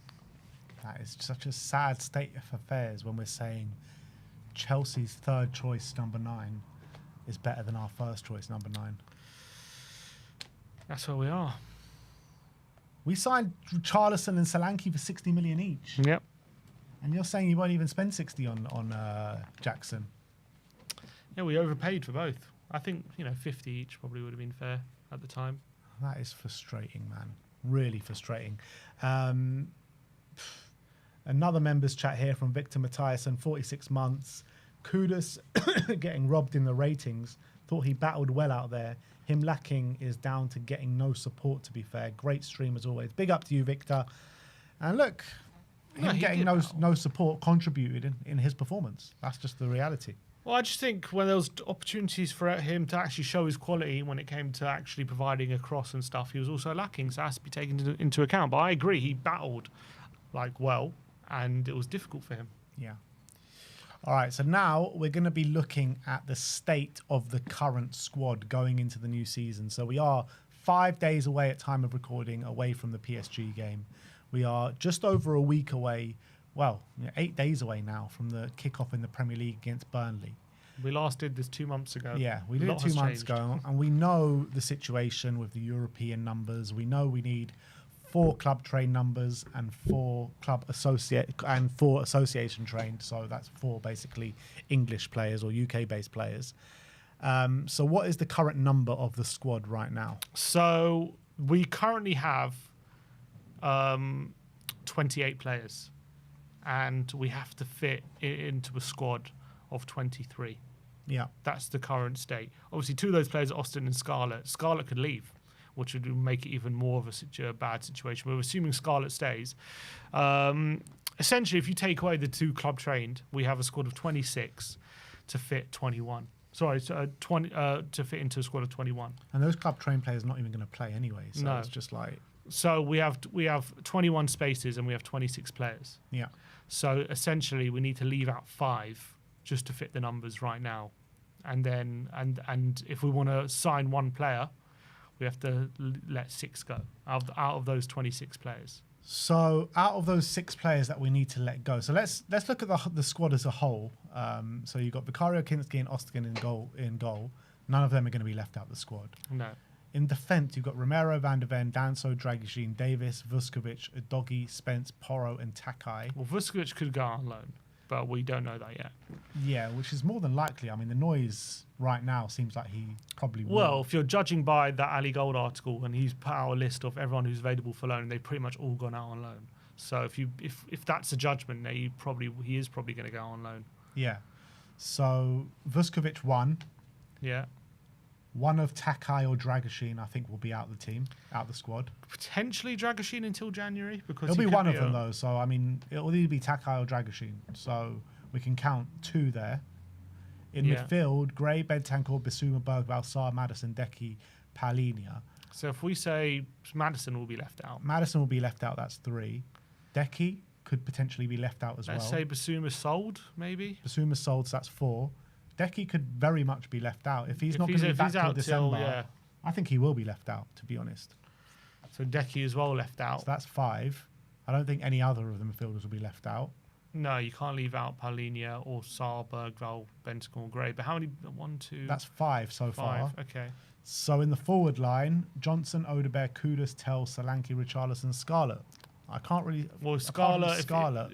That is such a sad state of affairs when we're saying Chelsea's third choice number 9 is better than our first choice number 9. That's where we are. We signed Richarlison and Solanke for 60 million each. Yep. And you're saying you won't even spend 60 on Jackson? Yeah, we overpaid for both. I think 50 each probably would have been fair at the time. That is frustrating, man. Really frustrating. Another members chat here from Victor Mathiasson, 46 months. Kudos getting robbed in the ratings. Thought he battled well out there. Him lacking is down to getting no support, to be fair. Great stream as always. Big up to you, Victor. And look, him getting no support contributed in his performance. That's just the reality. Well, I just think when there was opportunities for him to actually show his quality when it came to actually providing a cross and stuff, he was also lacking. So that has to be taken into account. But I agree, he battled well, and it was difficult for him. Yeah. All right, so now we're going to be looking at the state of the current squad going into the new season. So we are 5 days away at time of recording away from the PSG game. We are just over a week away, 8 days away now from the kickoff in the Premier League against Burnley. We last did this 2 months ago. Yeah, we did it 2 months ago, and we know the situation with the European numbers. We know we need 4 club trained numbers and 4 association trained. So that's 4 basically English players or UK based players. So what is the current number of the squad right now? So we currently have 28 players, and we have to fit into a squad of 23. Yeah, that's the current state. Obviously, 2 of those players are Austin and Scarlett. Scarlett could leave, which would make it even more of a bad situation. We're assuming Scarlett stays. Essentially, if you take away the 2 club trained, we have a squad of 26 to fit 21. Sorry, 20 to fit into a squad of 21. And those club trained players are not even going to play anyway. So no. It's just like... So we have 21 spaces and we have 26 players. Yeah. So essentially, we need to leave out 5 just to fit the numbers right now. And then and if we want to sign 1 player, we have to let 6 go out of those 26 players. So out of those 6 players that we need to let go, so let's look at the squad as a whole. So you've got Vicario, Kinski, and Ostergen in goal. None of them are going to be left out of the squad. No. In defence, you've got Romero, Van der Ven, Danso, Dragicin, Davis, Vuskovic, Udogi, Spence, Porro, and Takai. Well, Vuskovic could go on loan, but we don't know that yet. Yeah, which is more than likely. I mean, the noise right now seems like he probably will. Well, if you're judging by that Ali Gold article, and he's put out a list of everyone who's available for loan, they've pretty much all gone out on loan. So if that's a judgment, he is probably going to go on loan. Yeah. So Vuskovic 1. Yeah. One of Takai or Dragicin, I think, will be out of the team, out the squad. Potentially Dragicin until January, because it'll be one of them though. So I mean, it'll either be Takai or Dragicin. So we can count 2 there. In midfield, Gray, Bentancur, Bissouma, Bergvall, Sarr, Maddison, Decky, Palhinha. So if we say Maddison will be left out. Maddison will be left out. That's 3. Decky could potentially be left out as well. Let's say Bissouma's sold, maybe. Bissouma's sold, so that's 4. Decky could very much be left out. If he's not going to be back till December, I think he will be left out, to be honest. So Decky as well left out. So that's 5. I don't think any other of the midfielders will be left out. No, you can't leave out Palhinha or Sarr, Bergvall, Bentancur, or Gray. But how many? 1, 2... That's 5 so far. Okay. So in the forward line, Johnson, Odebear, Kudus, Tell, Solanke, Richarlison, Scarlett. I can't really... Well, Scarlett,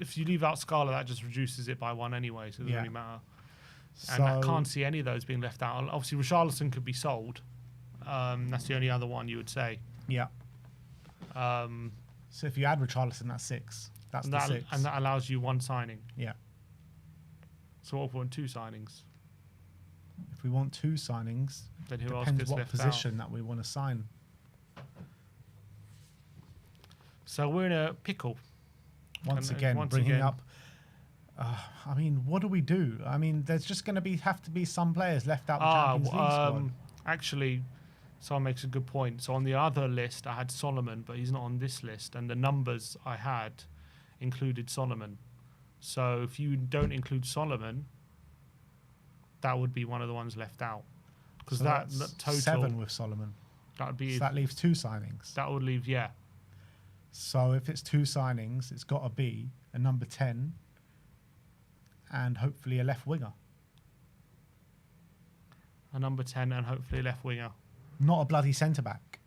if you leave out Scarlett, that just reduces it by 1 anyway, so it doesn't really matter. And I can't see any of those being left out. Obviously, Richarlison could be sold. That's the only other one you would say. Yeah. So if you add Richarlison, that's 6. That's the 6. And that allows you 1 signing. Yeah. So what if we want 2 signings? If we want 2 signings, then who else depends gets what left position out? that we want to sign. So we're in a pickle. Once again, bringing up... I mean, what do we do? I mean, there's just going to have to be some players left out the Champions League squad. Actually, someone makes a good point. So on the other list, I had Solomon, but he's not on this list. And the numbers I had included Solomon. So if you don't include Solomon, that would be one of the ones left out. Because So that that's total 7 with Solomon. that would be So that leaves 2 signings. that would leave So if it's 2 signings, it's got to be a number 10 and hopefully a left winger. a number 10 and hopefully a left winger. Not a bloody centre back.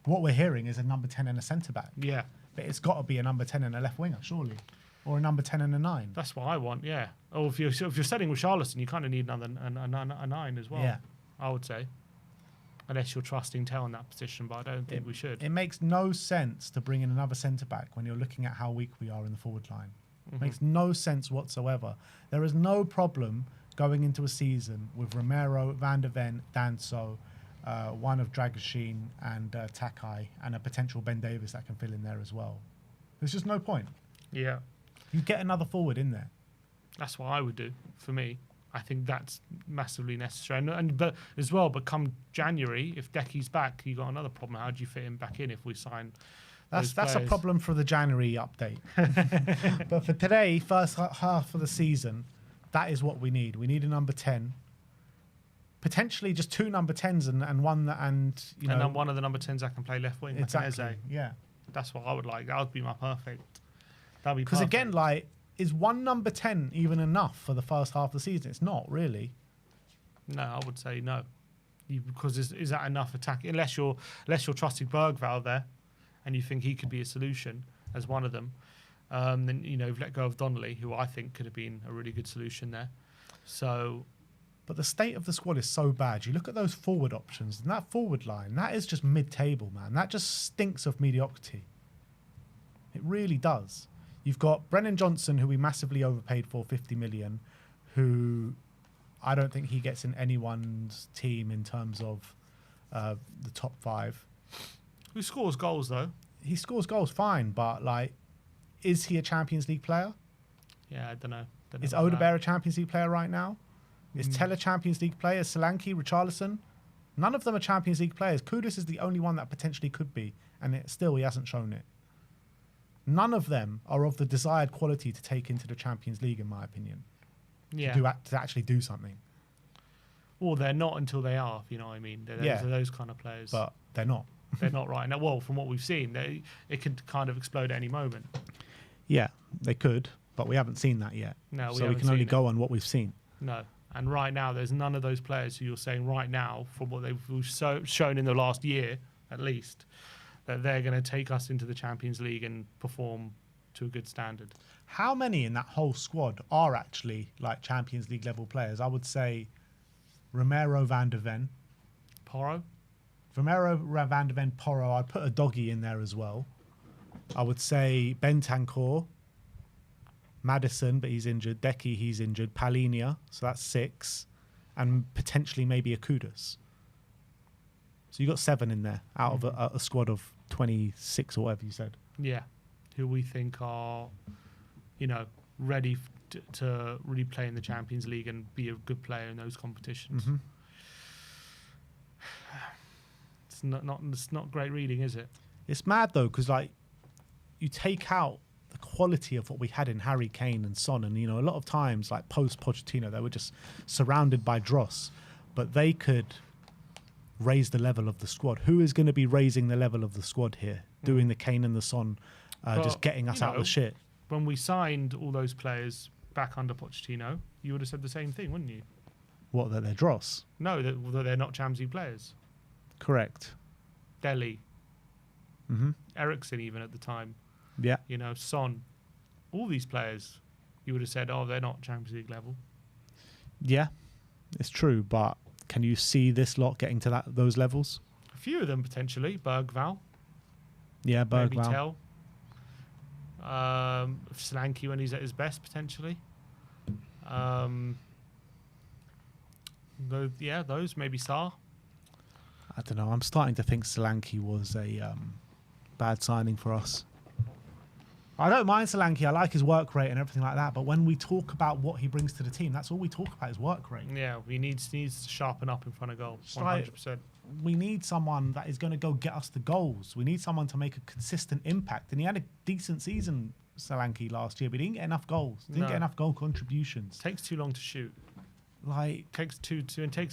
What we're hearing is a number 10 and a centre back. Yeah, But it's got to be a number 10 and a left winger, surely. Or a number 10 and a 9. that's what I want. Yeah. Or if you're selling with Charleston, you kind of need another a 9 as well. Yeah. I would say, unless you're trusting Tell in that position, but I don't think we should. It makes no sense to bring in another centre back when you're looking at how weak we are in the forward line. It makes no sense whatsoever. There is no problem going into a season with Romero, Van der Ven, Danso, one of Dragoshin and Takai, and a potential Ben Davis that can fill in there as well. There's just no point. Yeah. You get another forward in there. That's what I would do for me. I think that's massively necessary. But come January, if Decky's back, you got another problem. How do you fit him back in if we sign? That's a players? problem for the January update. But for today, first half of the season, that is what we need. We need a number 10. Potentially just 2 number 10s and one that, and then one of the number 10s that can play left wing. Exactly. Like Eze. Yeah. That's what I would like. That would be my perfect. That'd be Because perfect. again, like, is one number 10 even enough for the first half of the season? It's not really. No, I would say no. Because is that enough attack? Unless you're trusting Bergvall there, and you think he could be a solution as one of them, then you've let go of Donnelly, who I think could have been a really good solution there. So, but the state of the squad is so bad. You look at those forward options, and that forward line, that is just mid-table, man. That just stinks of mediocrity. It really does. You've got Brennan Johnson, who we massively overpaid for 50 million, who I don't think he gets in anyone's team in terms of the top 5. who scores goals though? He scores goals fine, but like, is he a Champions League player? Yeah, I don't know. Is Odebear a Champions League player right now? Is Tell a Champions League player? Solanke, Richarlison? None of them are Champions League players. Kudus is the only one that potentially could be, and he hasn't shown it. None of them are of the desired quality to take into the Champions League, in my opinion. Yeah. To actually do something. Well, they're not until they are, if you know what I mean. They're those kind of players. But they're not. They're not right now. Well, from what we've seen, it could kind of explode at any moment. Yeah, they could, but we haven't seen that yet. No, so we can only go on what we've seen. No. And right now, there's none of those players who you're saying right now, from what they've shown in the last year, at least, that they're going to take us into the Champions League and perform to a good standard. How many in that whole squad are actually like Champions League level players? I would say Romero, Van der Ven. Porro? Romero, Van der Ven, Porro. I'd put a doggy in there as well. I would say Bentancur, Maddison, but he's injured. Decky, he's injured. Palinia, so that's 6. And potentially maybe a Kudus. So you got 7 in there out of a squad of 26 or whatever you said. Yeah. Who we think are, ready to really play in the Champions League and be a good player in those competitions. Mm-hmm. It's not great reading, is it? It's mad though, because like you take out the quality of what we had in Harry Kane and Son, and a lot of times like post Pochettino they were just surrounded by dross, but they could raise the level of the squad. Who is going to be raising the level of the squad here? Doing the Kane and the Son, just getting us out of the shit. When we signed all those players back under Pochettino, you would have said the same thing, wouldn't you? What, that they're dross? No, that they're not Champions League players. Correct. Dele. Mm-hmm. Ericsson even at the time. Yeah. Son. All these players, you would have said, oh, they're not Champions League level. Yeah, it's true, but can you see this lot getting to those levels? A few of them potentially. Bergvall. Yeah, Maybe Bergvall. Tell. Solanke when he's at his best, potentially. Those. Maybe Sarr. I don't know. I'm starting to think Solanke was a bad signing for us. I don't mind Solanke. I like his work rate and everything like that. But when we talk about what he brings to the team, that's all we talk about is work rate. Yeah, he needs to sharpen up in front of goal. 100%. we need someone that is going to go get us the goals. We need someone to make a consistent impact. And he had a decent season, Solanke, last year, but he didn't get enough goals. Didn't get enough goal contributions. Takes too long to shoot. Like Takes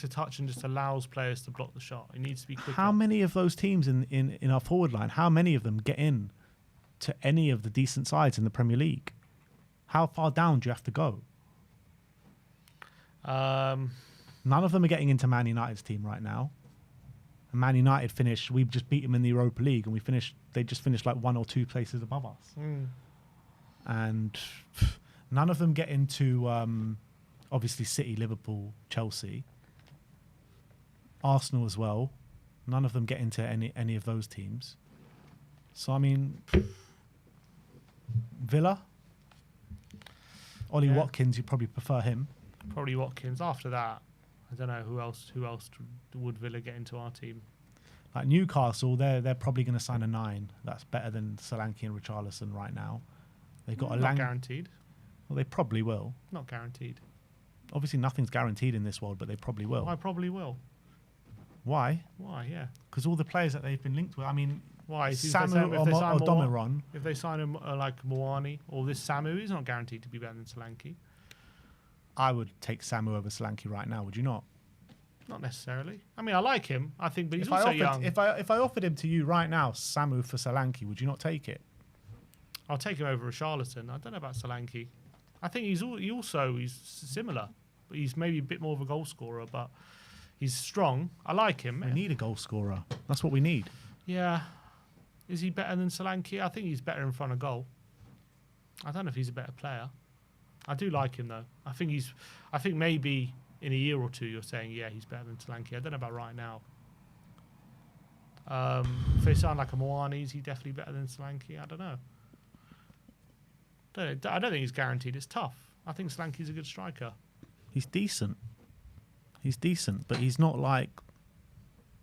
a touch and just allows players to block the shot. It needs to be quicker. how many of those teams in our forward line, how many of them get in to any of the decent sides in the Premier League? How far down do you have to go? None of them are getting into Man United's team right now. And Man United finished, we've just beat them in the Europa League, and they just finished like 1 or 2 places above us. And none of them get into obviously City, Liverpool, Chelsea, Arsenal as well. None of them get into any of those teams. So I mean, Villa, Ollie Watkins, you probably prefer him. Probably Watkins. After that, I don't know who else would Villa get into our team. Like Newcastle, they're probably going to sign a 9. That's better than Solanke and Richarlison right now. They've got Not guaranteed. Well, they probably will. Not guaranteed. Obviously, nothing's guaranteed in this world, but they probably will. I probably will. Why? Why? Yeah. Because all the players that they've been linked with. I mean, Why? Samu or Domiron. If they sign him like Moani or this Samu, he's not guaranteed to be better than Solanke. I would take Samu over Solanke right now. Would you not? Not necessarily. I mean, I like him. I think, but he's also young. If I offered him to you right now, Samu for Solanke, would you not take it? I'll take him over Richarlison. I don't know about Solanke. I think he's similar, but he's maybe a bit more of a goal scorer. But he's strong. I like him. We need a goal scorer. That's what we need. Yeah. Is he better than Solanke? I think he's better in front of goal. I don't know if he's a better player. I do like him though. I think maybe in a year or two you're saying, yeah, he's better than Solanke. I don't know about right now. If they sound like a Moani, is he definitely better than Solanke? I don't know. I don't think he's guaranteed. It's tough. I think Solanke's a good striker. He's decent. But he's not like...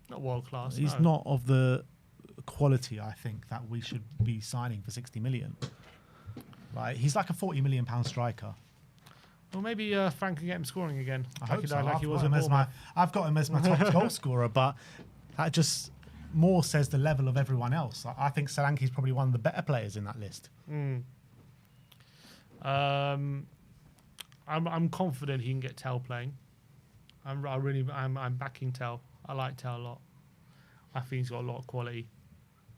Not world class. He's not of the quality, I think, that we should be signing for 60 million. Like, he's like a £40 million striker. Well, maybe Frank can get him scoring again. I hope so. I've got him as my top goal scorer, but that just more says the level of everyone else. I think Solanke's probably one of the better players in that list. I'm confident he can get Tell playing. I'm backing Tell. I like Tell a lot. I think he's got a lot of quality.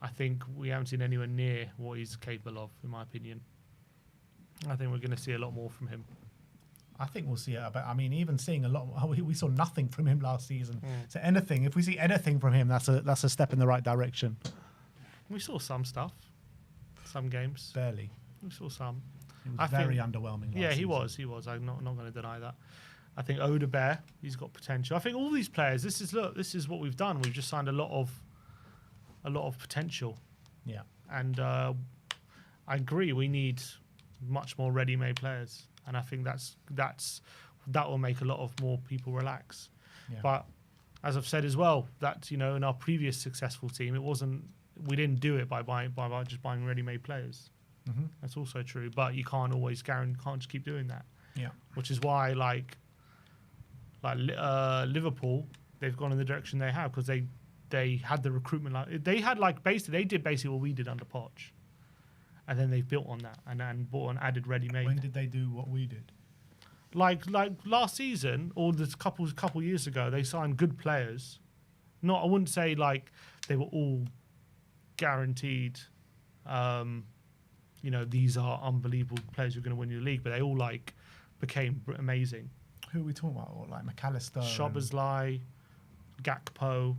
I think we haven't seen anywhere near what he's capable of, in my opinion. I think we're going to see a lot more from him. I think we'll see it. But I mean, even seeing a lot, we saw nothing from him last season. So if we see anything from him, that's a step in the right direction. We saw some stuff, some games. Barely. We saw some. It was very underwhelming. Yeah, he was. I'm not going to deny that. I think Odebear, he's got potential. I think all these players. This is what we've done. We've just signed a lot of potential. Yeah. And I agree. We need much more ready-made players, and I think that will make a lot of more people relax. Yeah. But as I've said as well, that in our previous successful team, we didn't do it by just buying ready-made players. Mm-hmm. That's also true, but you can't always can't just keep doing that. Yeah. Which is why like Liverpool, they've gone in the direction they have because they had the recruitment they did basically what we did under Poch. And then they've built on that and bought an added ready-made. When did they do what we did? Like last season or the couple years ago, they signed good players. I wouldn't say like they were all guaranteed. These are unbelievable players who are going to win your league, but they all became amazing. Who are we talking about? Or, like McAllister, Szoboszlai, Gakpo.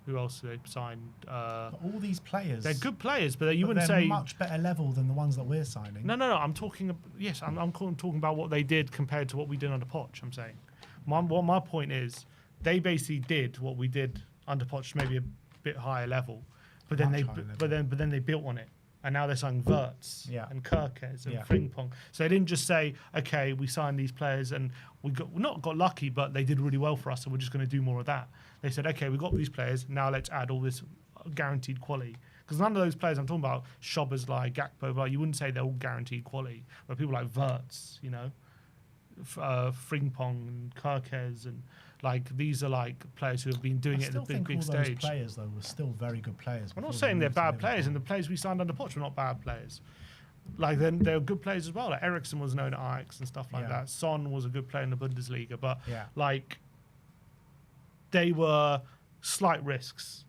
Who else did they sign? All these players. They're good players, but you wouldn't say much better level than the ones that we're signing. No. I'm talking. Yes, I'm talking about what they did compared to what we did under Poch. I'm saying. My point is, they basically did what we did under Poch, maybe a bit higher level, but then they built on it. And now they're signing Wirtz and Kirkes and Frimpong. So they didn't just say, okay, we signed these players and we got lucky, but they did really well for us, so we're just going to do more of that. They said, okay, we got these players, now let's add all this guaranteed quality. Because none of those players I'm talking about, Szoboszlai, Gakpo, you wouldn't say they're all guaranteed quality. But people like Wirtz, Frimpong and Kirkes, and like these are like players who have been doing it at the big all stage. Those players though were still very good players. I'm not saying they're bad players, and the players we signed under Poch were not bad players. Like they're good players as well. Like Eriksen was known at Ajax and stuff like that. Son was a good player in the Bundesliga, but like they were slight risks,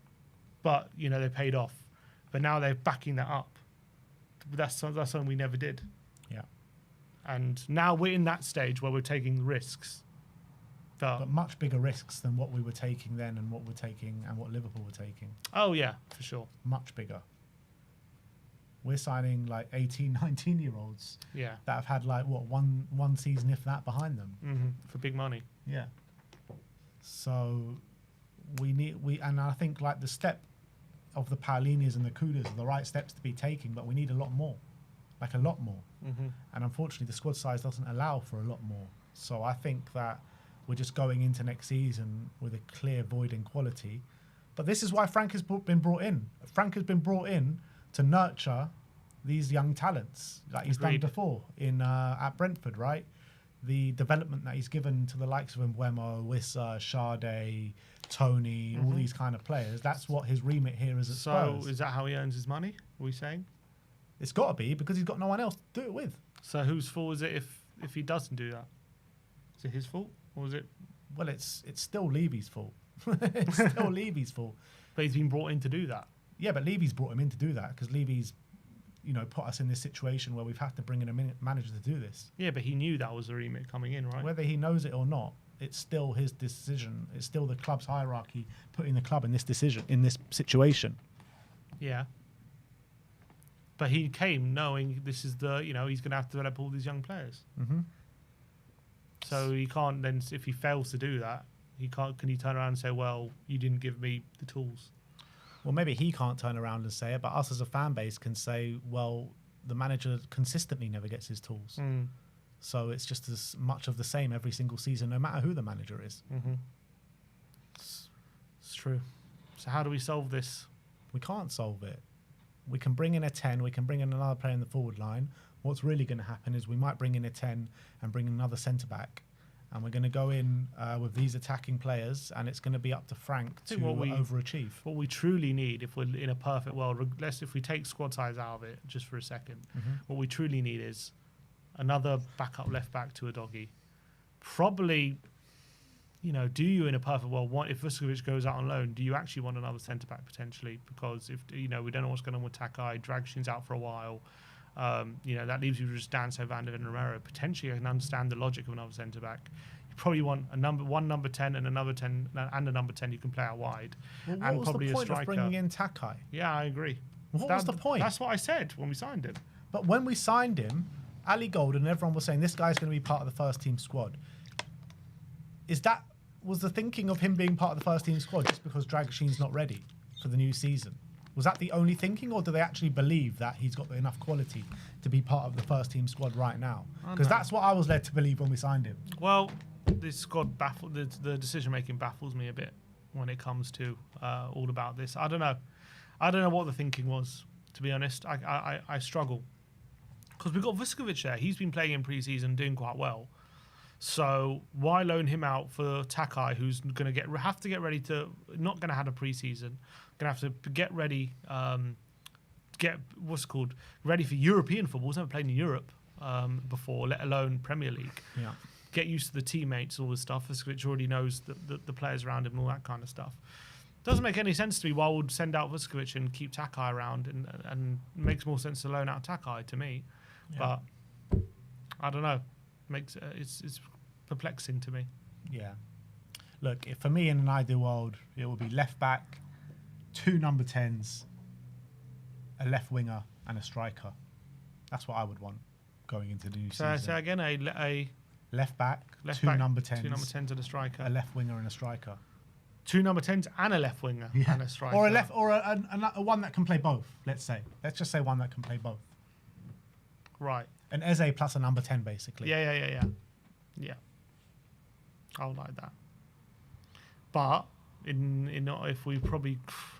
but you know they paid off. But now they're backing that up. That's something we never did. Yeah. And now we're in that stage where we're taking risks. But much bigger risks than what we were taking then and what we're taking and what Liverpool were taking. Oh, yeah, for sure. Much bigger. We're signing like 18, 19-year-olds that have had like, what, one season, if that, behind them. For big money. Yeah. So and I think like the step of the Paulinis and the Kudas are the right steps to be taking, but we need a lot more. Like a lot more. And unfortunately, the squad size doesn't allow for a lot more. So I think that we're just going into next season with a clear void in quality. But this is why Frank has been brought in. Frank has been brought in to nurture these young talents, like he's done before at Brentford, right? The development that he's given to the likes of Mbeumo, Wissa, Sade, Tony, all these kind of players. That's what his remit here is at Spurs. So is that how he earns his money? Are we saying? It's got to be, because he's got no one else to do it with. So whose fault is it if he doesn't do that? Is it his fault? Or is it? Well, it's still Levy's fault. It's still Levy's fault. But he's been brought in to do that. Yeah, but Levy's brought him in to do that because Levy's, put us in this situation where we've had to bring in a manager to do this. Yeah, but he knew that was the remit coming in, right? Whether he knows it or not, it's still his decision. It's still the club's hierarchy putting the club in this situation. Yeah. But he came knowing this is he's going to have to develop all these young players. So he can't then, if he fails to do that, can he turn around and say, well, you didn't give me the tools? Well, maybe he can't turn around and say it, but us as a fan base can say, well, the manager consistently never gets his tools. So it's just as much of the same every single season, no matter who the manager is. It's true. So how do we solve this? We can't solve it. We can bring in a 10, we can bring in another player in the forward line. What's really going to happen is we might bring in a 10 and bring in another centre-back. And we're going to go in with these attacking players, and it's going to be up to Frank to overachieve. What we truly need, if we're in a perfect world, if we take squad size out of it just for a second, what we truly need is another backup left back to a doggy. Probably, do you in a perfect world want, if Vuskovic goes out on loan, do you actually want another centre back potentially? Because if we don't know what's going on with Takai, Dragshin's out for a while. That leaves you with just Dan Van and Romero. Potentially, I can understand the logic of another centre back. You probably want one number 10 and another 10 and a number 10 you can play out wide. Well, what and was probably the point a striker. of bringing in Takai? Yeah, I agree. What was the point? That's what I said when we signed him. But when we signed him, Ali Gold and everyone was saying this guy's going to be part of the first team squad. Was the thinking of him being part of the first team squad just because Dragshin's not ready for the new season? Was that the only thinking, or do they actually believe that he's got enough quality to be part of the first team squad right now? Because that's what I was led to believe when we signed him. Well, this squad the decision making baffles me a bit when it comes to all about this. I don't know what the thinking was, to be honest. I struggle because we've got Vuskovic there. He's been playing in pre-season, doing quite well. So why loan him out for Takai, who's going to have to get ready to, not going to have a pre-season, going to have to get ready, ready for European football. He's never played in Europe before, let alone Premier League. Yeah. Get used to the teammates, all this stuff, which already knows the players around him and all that kind of stuff. Doesn't make any sense to me why we'd send out Vuskovic and keep Takai around, and makes more sense to loan out Takai to me. Yeah. But I don't know. It's perplexing to me. Yeah. Look, for me in an ideal world, it would be left back, 2 number 10s, a left winger, and a striker. That's what I would want going into the new season. So again, a left back, 2 number 10s, 2 number 10s and a striker, a left winger and a striker. 2 number 10s and a left winger and a striker, or a one that can play both. Let's just say one that can play both. Right. An Eze plus a number 10, basically. Yeah. I would like that. But if we probably,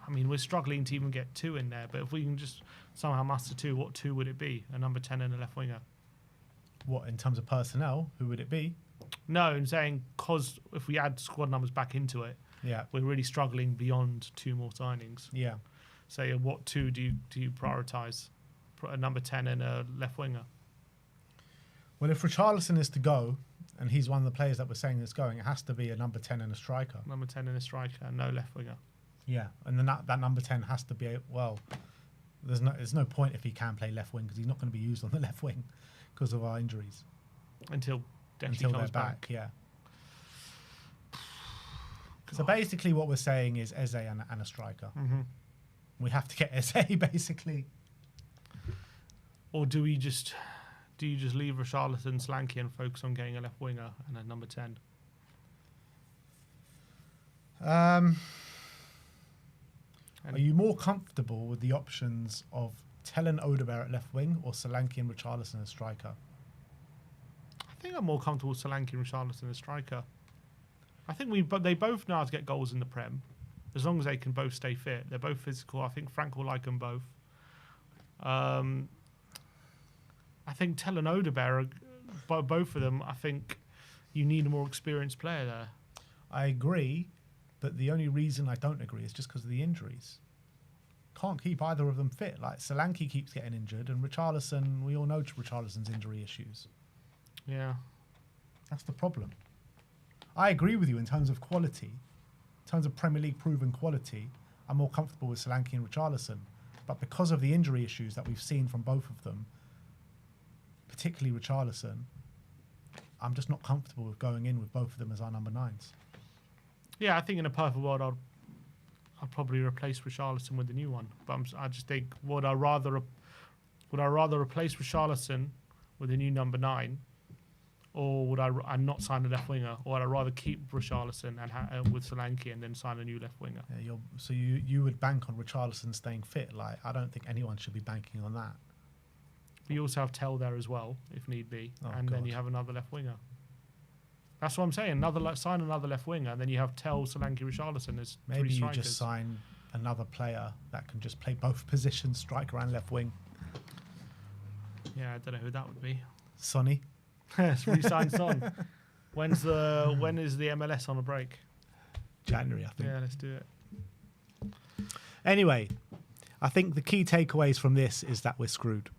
we're struggling to even get 2 in there. But if we can just somehow muster 2, what 2 would it be? A number 10 and a left winger. What, in terms of personnel? Who would it be? No, I'm saying because if we add squad numbers back into it, Yeah. we're really struggling beyond 2 more signings. Yeah. So what 2 do you prioritise? A number 10 and a left winger. Well, if Richarlison is to go, and he's one of the players that we're saying that's going, it has to be a number 10 and a striker. Number 10 and a striker, no left winger. Yeah, and then that number 10 has to be, there's no point if he can play left wing because he's not going to be used on the left wing because of our injuries. Until they're comes back. Yeah. So basically what we're saying is Eze and a striker. Mm-hmm. We have to get Eze, basically. Or do you just leave Richarlison, Solanke and focus on getting a left winger and a number 10? Are you more comfortable with the options of Tellen Odegaard at left wing or Solanke and Richarlison as striker? I think I'm more comfortable with Solanke and Richarlison as striker. I think they both know how to get goals in the Prem, as long as they can both stay fit. They're both physical. I think Frank will like them both. I think Tellen Odegaard, both of them, I think you need a more experienced player there. I agree, but the only reason I don't agree is just because of the injuries. Can't keep either of them fit. Like Solanke keeps getting injured, and Richarlison, we all know Richarlison's injury issues. Yeah. That's the problem. I agree with you in terms of quality. In terms of Premier League proven quality, I'm more comfortable with Solanke and Richarlison. But because of the injury issues that we've seen from both of them, particularly Richarlison, I'm just not comfortable with going in with both of them as our number 9s. Yeah, I think in a perfect world, I'd probably replace Richarlison with the new one. But I just think, would I rather replace Richarlison with a new number 9, or would I not sign a left winger, or would I rather keep Richarlison and with Solanke and then sign a new left winger? Yeah, so you would bank on Richarlison staying fit. Like, I don't think anyone should be banking on that. But you also have Tell there as well, if need be, Oh, then you have another left winger. That's what I'm saying. Sign another left winger, and then you have Tell, Solanke, Richarlison as Maybe 3 you strikers. just sign another player that can just play both positions, striker and left wing. Yeah, I don't know who that would be. Sonny. Resign Son. When is the MLS on a break? January, I think. Yeah, let's do it. Anyway, I think the key takeaways from this is that we're screwed.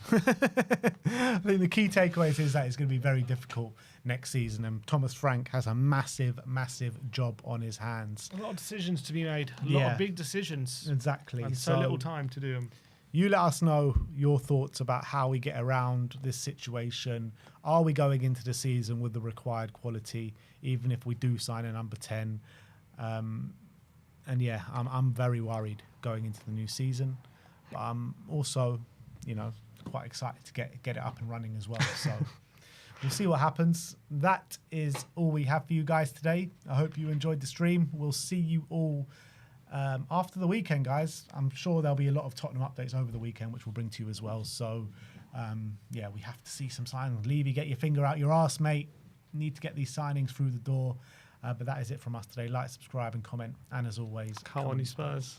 I think the key takeaways is that it's going to be very difficult next season, and Thomas Frank has a massive, massive job on his hands. A lot of decisions to be made. A lot of big decisions. Exactly. And so little time to do them. You let us know your thoughts about how we get around this situation. Are we going into the season with the required quality, even if we do sign a number 10? And yeah, I'm very worried going into the new season. But I'm also, quite excited to get it up and running as well. So we'll see what happens. That is all we have for you guys today. I hope you enjoyed the stream. We'll see you all after the weekend, guys. I'm sure there'll be a lot of Tottenham updates over the weekend, which we'll bring to you as well. So, yeah, we have to see some signings. Levy, get your finger out your arse, mate. Need to get these signings through the door. But that is it from us today. Like, subscribe, and comment. And as always, Come on, you Spurs.